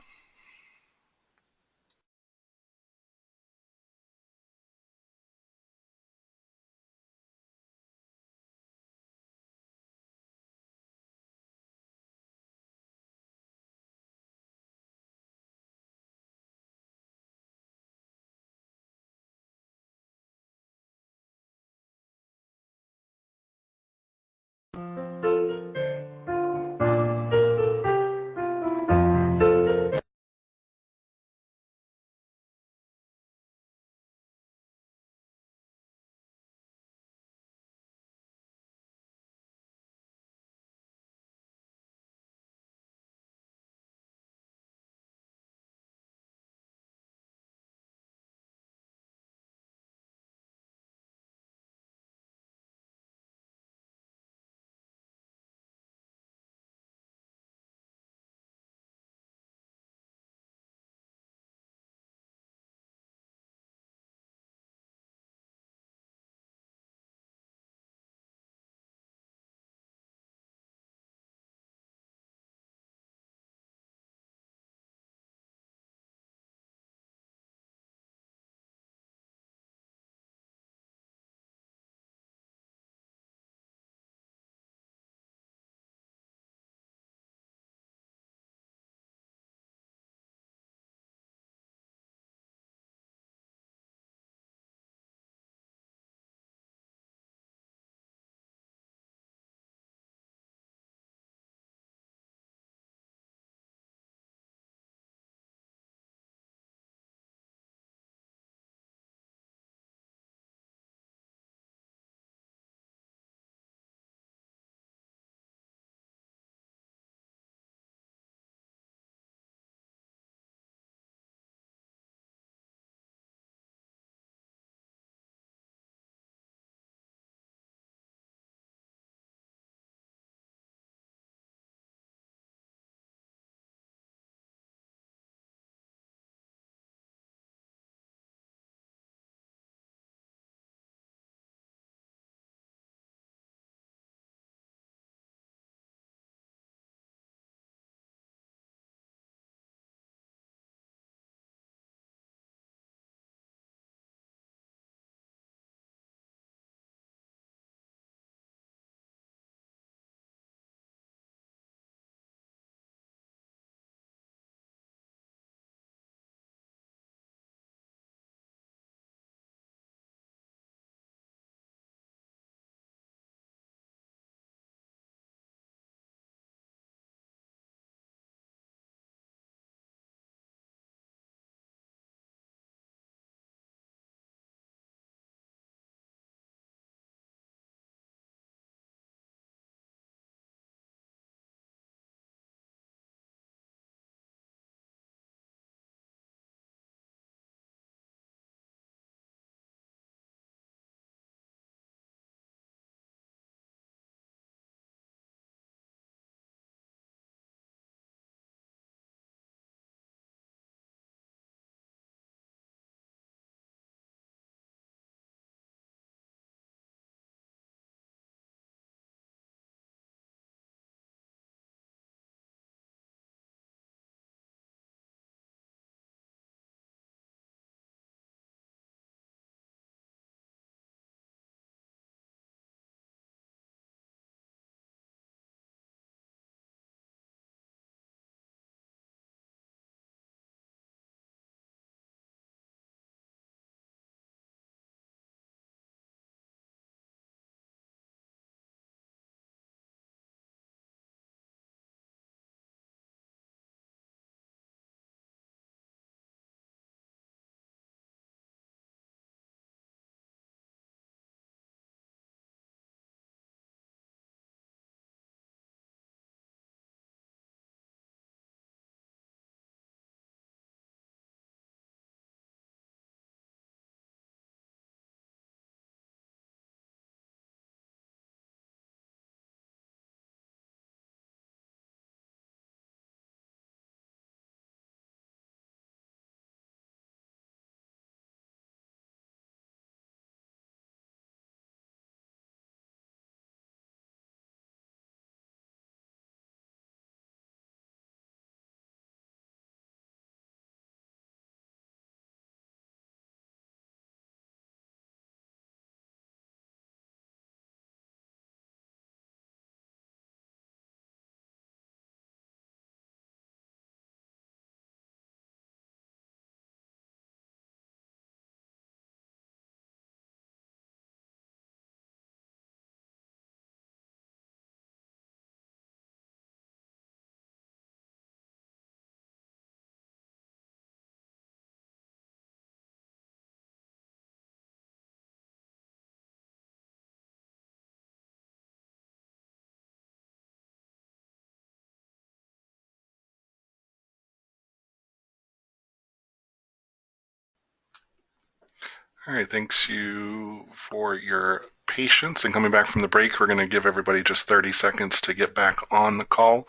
[SPEAKER 1] All right, thanks you for your patience and coming back from the break. We're going to give everybody just 30 seconds to get back on the call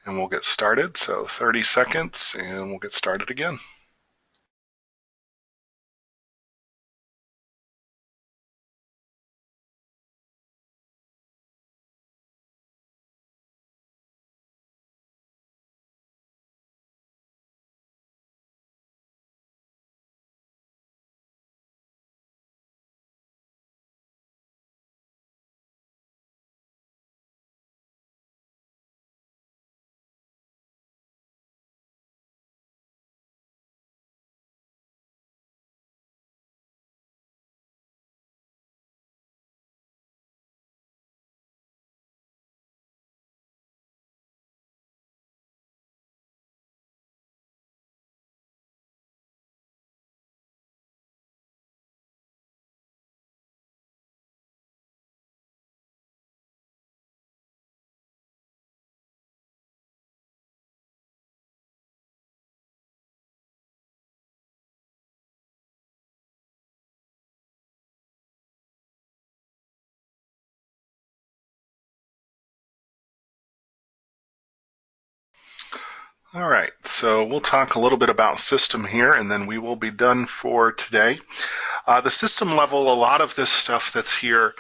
[SPEAKER 1] and we'll get started. So 30 seconds and we'll get started again. All right, so we'll talk a little bit about system here and then we will be done for today. The system level, a lot of this stuff that's here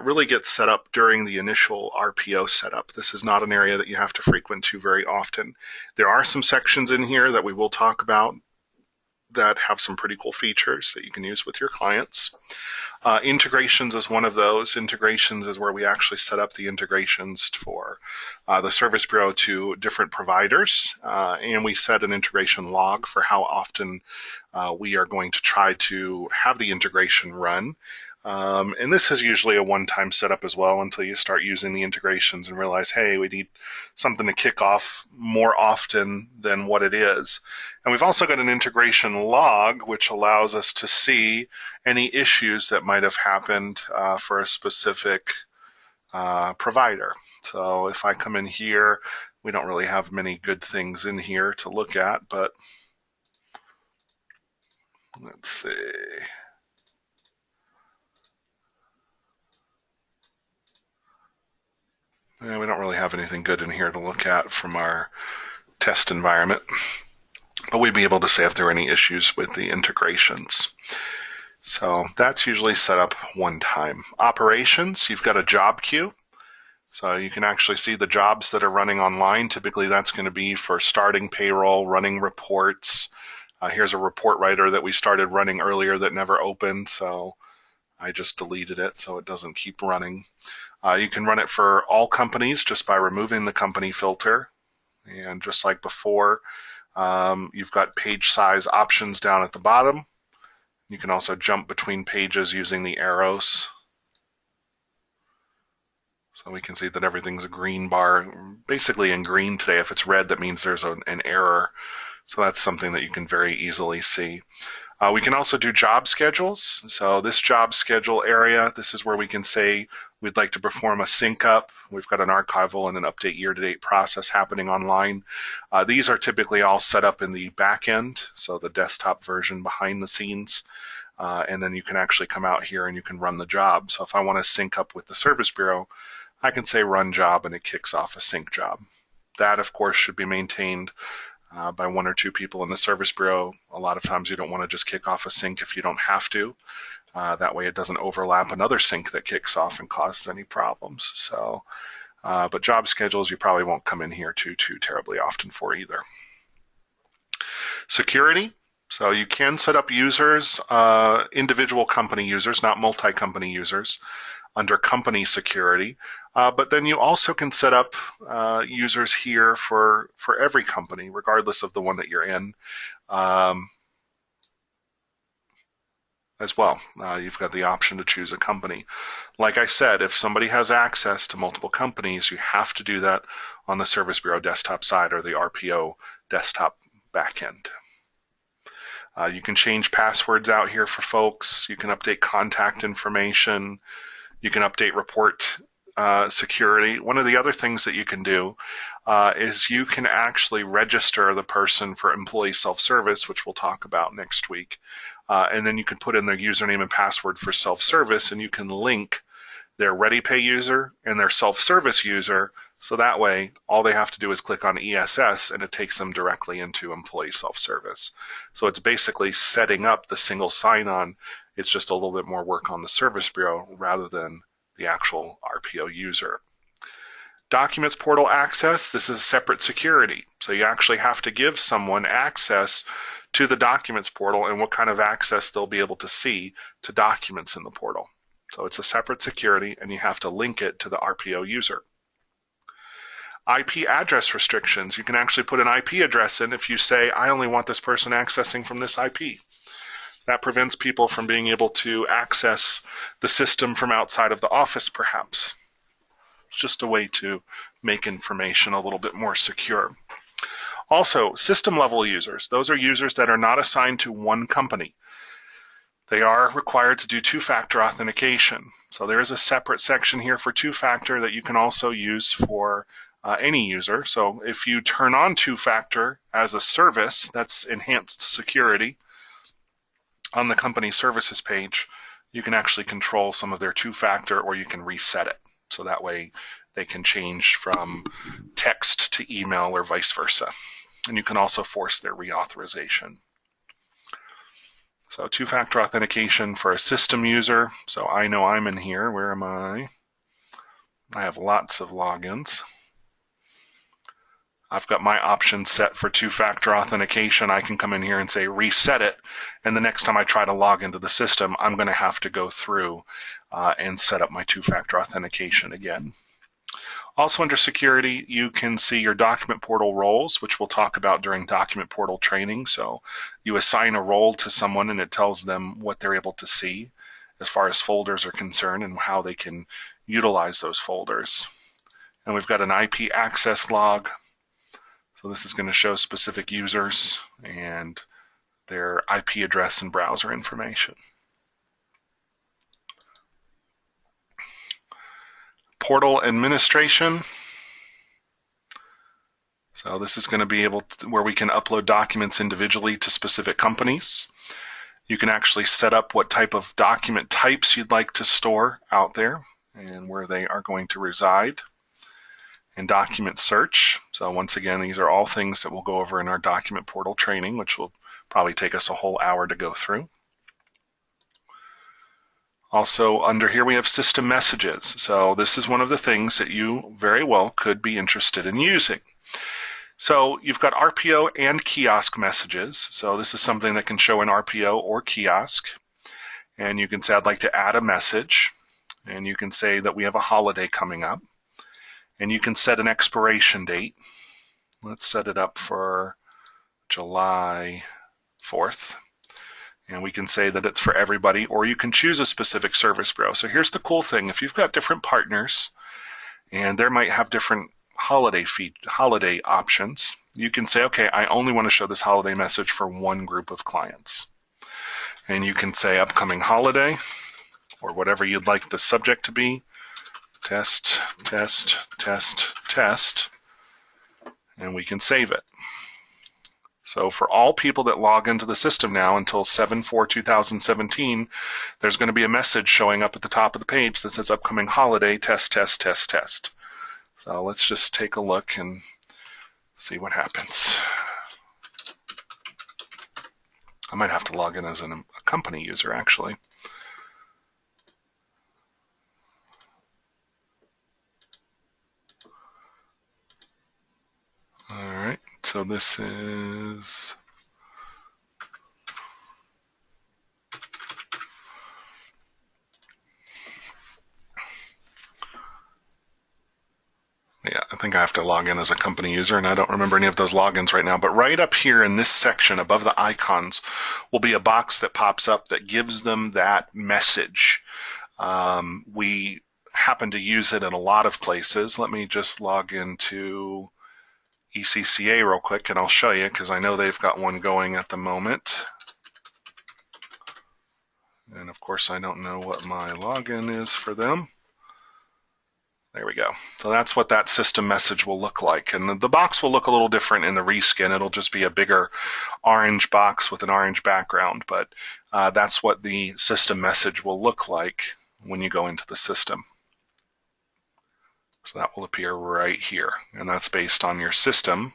[SPEAKER 1] really gets set up during the initial RPO setup. This is not an area that you have to frequent to very often. There are some sections in here that we will talk about that have some pretty cool features that you can use with your clients. Integrations is one of those. Integrations is where we actually set up the integrations for the Service Bureau to different providers, and we set an integration log for how often we are going to try to have the integration run. And this is usually a one-time setup as well until you start using the integrations and realize, hey, we need something to kick off more often than what it is. And we've also got an integration log, which allows us to see any issues that might have happened for a specific provider. So if I come in here, we don't really have many good things in here to look at, but let's see. We don't really have anything good in here to look at from our test environment, but we'd be able to say if there are any issues with the integrations. So that's usually set up one time. Operations, you've got a job queue. So you can actually see the jobs that are running online. Typically that's going to be for starting payroll, running reports. Here's a report writer that we started running earlier that never opened, so I just deleted it so it doesn't keep running. You can run it for all companies just by removing the company filter. And just like before, you've got page size options down at the bottom. You can also jump between pages using the arrows. So we can see that everything's a green bar, basically in green today. If it's red, that means there's an error. So that's something that you can very easily see. We can also do job schedules. So this job schedule area, this is where we can say we'd like to perform a sync up. We've got an archival and an update year-to-date process happening online. These are typically all set up in the back end, so the desktop version behind the scenes. And then you can actually come out here and you can run the job. So if I want to sync up with the Service Bureau, I can say run job and it kicks off a sync job. That, of course, should be maintained by one or two people in the Service Bureau. A lot of times you don't want to just kick off a sync if you don't have to. That way it doesn't overlap another sync that kicks off and causes any problems. So, but job schedules you probably won't come in here too terribly often for either. Security. So you can set up users, individual company users, not multi-company users, under company security. But then you also can set up users here for every company, regardless of the one that you're in, as well. You've got the option to choose a company. Like I said, if somebody has access to multiple companies, you have to do that on the Service Bureau desktop side or the RPO desktop backend. You can change passwords out here for folks. You can update contact information. You can update report security, one of the other things that you can do is you can actually register the person for employee self-service, which we'll talk about next week. And then you can put in their username and password for self-service, and you can link their ReadyPay user and their self-service user, so that way all they have to do is click on ESS and it takes them directly into employee self-service. So it's basically setting up the single sign-on. It's just a little bit more work on the service bureau rather than the actual RPO user. Documents portal access, this is separate security. So you actually have to give someone access to the documents portal and what kind of access they'll be able to see to documents in the portal. So it's a separate security and you have to link it to the RPO user. IP address restrictions, you can actually put an IP address in if you say, I only want this person accessing from this IP. That prevents people from being able to access the system from outside of the office, perhaps. It's just a way to make information a little bit more secure. Also, system-level users. Those are users that are not assigned to one company. They are required to do two-factor authentication. So there is a separate section here for two-factor that you can also use for any user. So if you turn on two-factor as a service, that's enhanced security, on the company services page, you can actually control some of their two-factor, or you can reset it. So that way they can change from text to email or vice versa. And you can also force their reauthorization. So two-factor authentication for a system user. So I know I'm in here. Where am I? I have lots of logins. I've got my options set for two-factor authentication. I can come in here and say reset it, and the next time I try to log into the system, I'm going to have to go through and set up my two-factor authentication again. Also under security, you can see your document portal roles, which we'll talk about during document portal training. So you assign a role to someone and it tells them what they're able to see as far as folders are concerned and how they can utilize those folders. And we've got an IP access log. So this is going to show specific users and their IP address and browser information. Portal administration. So this is going to be able to, where we can upload documents individually to specific companies. You can actually set up what type of document types you'd like to store out there and where they are going to reside. And document search. So once again, these are all things that we'll go over in our document portal training, which will probably take us a whole hour to go through. Also under here we have system messages. So this is one of the things that you very well could be interested in using. So you've got RPO and kiosk messages. So this is something that can show in RPO or kiosk. And you can say, I'd like to add a message. And you can say that we have a holiday coming up. And you can set an expiration date. Let's set it up for July 4th. And we can say that it's for everybody, or you can choose a specific service bureau. So here's the cool thing. If you've got different partners, and they might have different holiday options, you can say, okay, I only want to show this holiday message for one group of clients. And you can say upcoming holiday, or whatever you'd like the subject to be. Test, test, test, test, and we can save it. So for all people that log into the system now until 7/4/2017, there's going to be a message showing up at the top of the page that says upcoming holiday, test, test, test, test. So let's just take a look and see what happens. I might have to log in as a company user, actually. All right, so this is yeah, I think I have to log in as a company user, and I don't remember any of those logins right now. But right up here in this section above the icons will be a box that pops up that gives them that message. We happen to use it in a lot of places. Let me just log into ECCA real quick and I'll show you, because I know they've got one going at the moment. And of course I don't know what my login is for them. There we go. So that's what that system message will look like. And the box will look a little different in the reskin. It'll just be a bigger orange box with an orange background, but that's what the system message will look like when you go into the system. So that will appear right here, and that's based on your system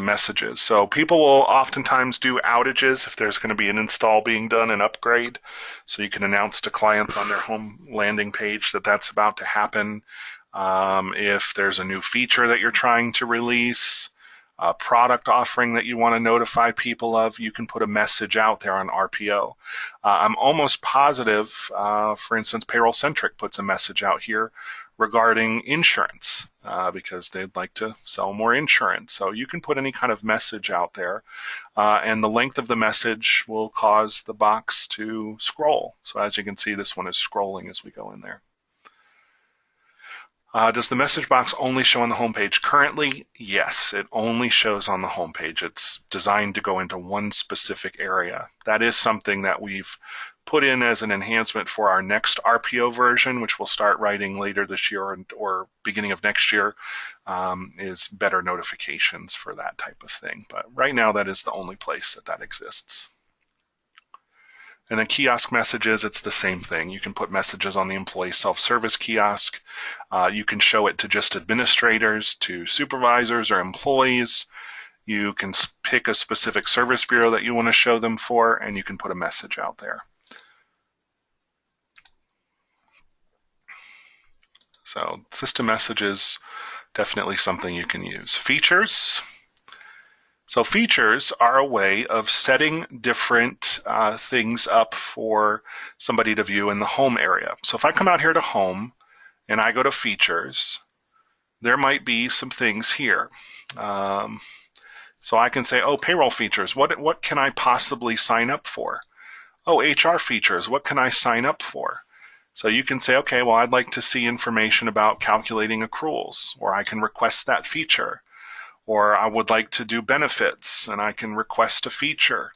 [SPEAKER 1] messages. So people will oftentimes do outages if there's going to be an install being done, an upgrade. So you can announce to clients on their home landing page that that's about to happen. If there's a new feature that you're trying to release, a product offering that you want to notify people of, you can put a message out there on RPO. I'm almost positive, for instance, Payroll Centric puts a message out here regarding insurance because they'd like to sell more insurance. So you can put any kind of message out there, and the length of the message will cause the box to scroll. So as you can see, this one is scrolling as we go in there. Does the message box only show on the home page? Currently, yes, it only shows on the home page. It's designed to go into one specific area. That is something that we've put in as an enhancement for our next RPO version, which we'll start writing later this year or beginning of next year, is better notifications for that type of thing. But right now, that is the only place that exists. And then kiosk messages, it's the same thing. You can put messages on the employee self-service kiosk. You can show it to just administrators, to supervisors or employees. You can pick a specific service bureau that you want to show them for, and you can put a message out there. So system messages, definitely something you can use. Features. So features are a way of setting different things up for somebody to view in the home area. So if I come out here to home and I go to features, there might be some things here. So I can say, oh, payroll features, what can I possibly sign up for? Oh, HR features, what can I sign up for? So you can say, okay, well, I'd like to see information about calculating accruals, or I can request that feature. Or I would like to do benefits, and I can request a feature.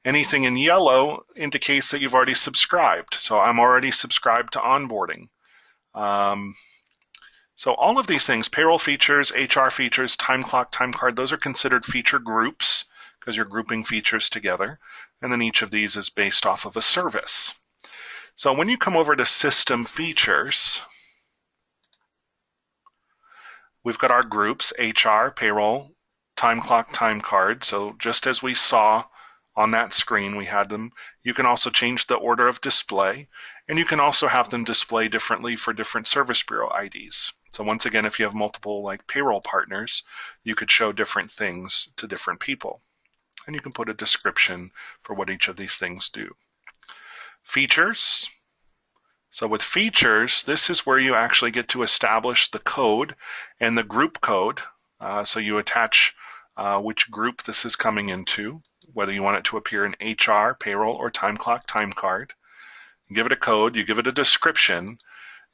[SPEAKER 1] Anything in yellow indicates that you've already subscribed. So I'm already subscribed to onboarding. So all of these things, payroll features, HR features, time clock, time card, those are considered feature groups because you're grouping features together. And then each of these is based off of a service. So when you come over to system features, we've got our groups, HR, payroll, time clock, time card. So just as we saw on that screen, we had them. You can also change the order of display, and you can also have them display differently for different service bureau IDs. So once again, if you have multiple like payroll partners, you could show different things to different people. And you can put a description for what each of these things do. Features. So with features, this is where you actually get to establish the code and the group code. So you attach which group this is coming into, whether you want it to appear in HR, payroll, or time clock, time card. You give it a code, you give it a description.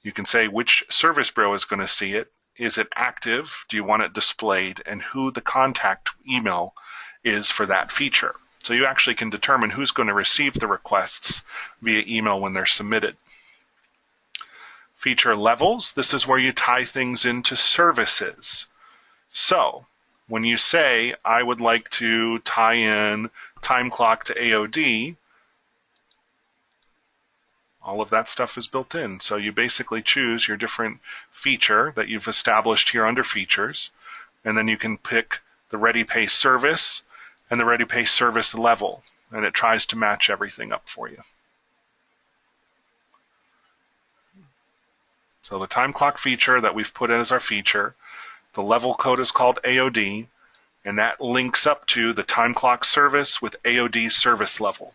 [SPEAKER 1] You can say which service bureau is going to see it. Is it active? Do you want it displayed? And who the contact email is for that feature. So you actually can determine who's going to receive the requests via email when they're submitted. Feature levels, this is where you tie things into services. So when you say, I would like to tie in time clock to AOD, all of that stuff is built in. So you basically choose your different feature that you've established here under features, and then you can pick the Ready Pay service and the Ready Pay service level, and it tries to match everything up for you. So the time clock feature that we've put in as our feature, the level code is called AOD, and that links up to the time clock service with AOD service level.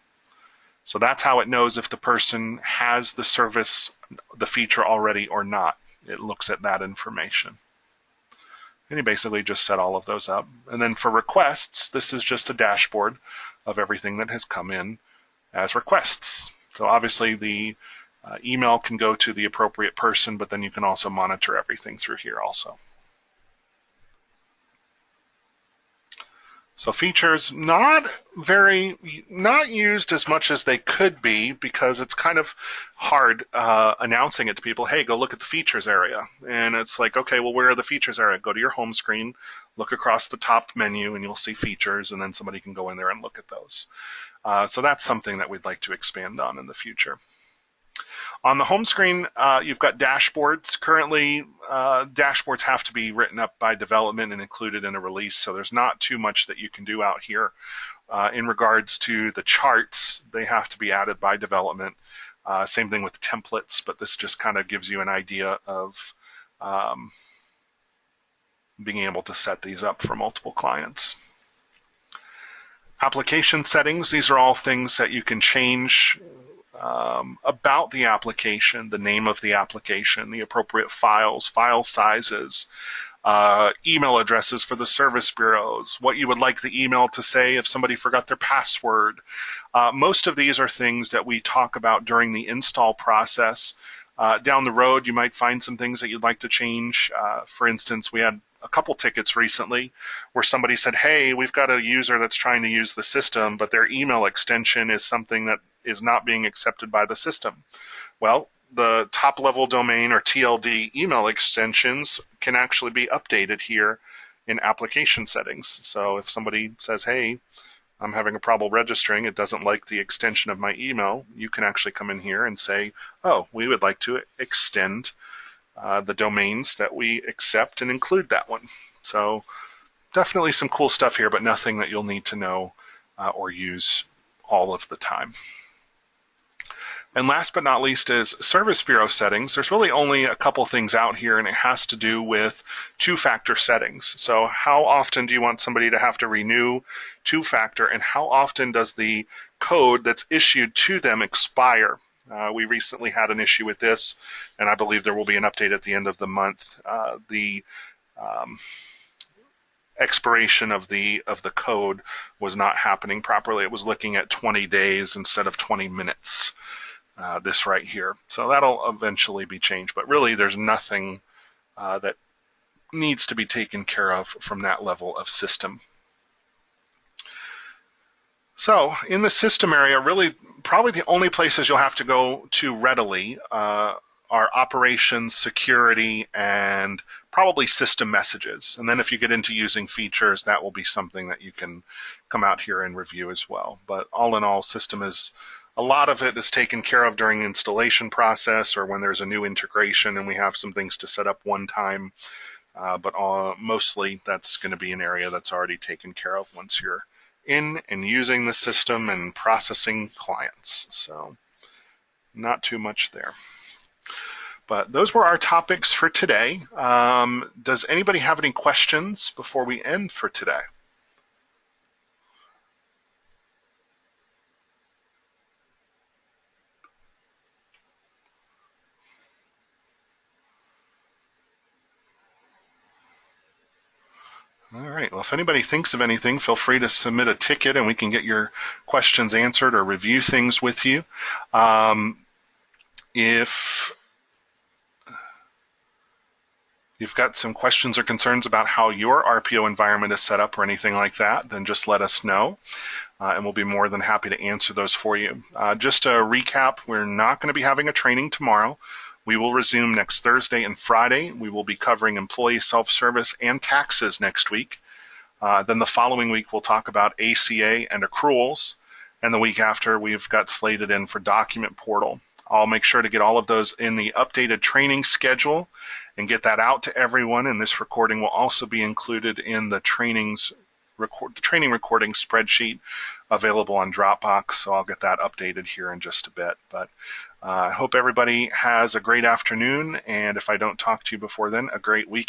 [SPEAKER 1] So that's how it knows if the person has the service, the feature already or not. It looks at that information. And you basically just set all of those up. And then for requests, this is just a dashboard of everything that has come in as requests. So obviously the email can go to the appropriate person, but then you can also monitor everything through here also. So features not used as much as they could be, because it's kind of hard announcing it to people. Hey, go look at the features area, and it's like, okay, well, where are the features area? Go to your home screen, look across the top menu, and you'll see features, and then somebody can go in there and look at those. So that's something that we'd like to expand on in the future. On the home screen, you've got dashboards. Currently, dashboards have to be written up by development and included in a release, so there's not too much that you can do out here. In regards to the charts, they have to be added by development. Same thing with templates, but this just kind of gives you an idea of being able to set these up for multiple clients. Application settings, these are all things that you can change about the application, the name of the application, the appropriate files, file sizes, email addresses for the service bureaus, what you would like the email to say if somebody forgot their password. Most of these are things that we talk about during the install process. Down the road, you might find some things that you'd like to change. For instance, we had a couple tickets recently where somebody said, hey, we've got a user that's trying to use the system, but their email extension is something that is not being accepted by the system. Well, the top level domain or TLD email extensions can actually be updated here in application settings. So if somebody says, hey, I'm having a problem registering, it doesn't like the extension of my email, you can actually come in here and say, oh, we would like to extend the domains that we accept and include that one. So definitely some cool stuff here, but nothing that you'll need to know or use all of the time. And last but not least is Service Bureau settings. There's really only a couple things out here, and it has to do with two-factor settings. So how often do you want somebody to have to renew two-factor, and how often does the code that's issued to them expire? We recently had an issue with this, and I believe there will be an update at the end of the month. The expiration of the code was not happening properly. It was looking at 20 days instead of 20 minutes. This right here. So that'll eventually be changed, but really there's nothing that needs to be taken care of from that level of system. So in the system area, really probably the only places you'll have to go to readily are operations, security, and probably system messages. And then if you get into using features, that will be something that you can come out here and review as well. But all in all, system is a lot of it is taken care of during the installation process or when there's a new integration and we have some things to set up one time. But mostly that's going to be an area that's already taken care of once you're in and using the system and processing clients. So not too much there. But those were our topics for today. Does anybody have any questions before we end for today? All right, well, if anybody thinks of anything, feel free to submit a ticket and we can get your questions answered or review things with you. If you've got some questions or concerns about how your RPO environment is set up or anything like that, then just let us know, and we'll be more than happy to answer those for you. Just to recap, we're not going to be having a training tomorrow. We will resume next Thursday and Friday. We will be covering employee self-service and taxes next week. Then the following week, we'll talk about ACA and accruals. And the week after, we've got slated in for document portal. I'll make sure to get all of those in the updated training schedule and get that out to everyone. And this recording will also be included in the training recording spreadsheet available on Dropbox. So I'll get that updated here in just a bit. But I hope everybody has a great afternoon, and if I don't talk to you before then, a great week.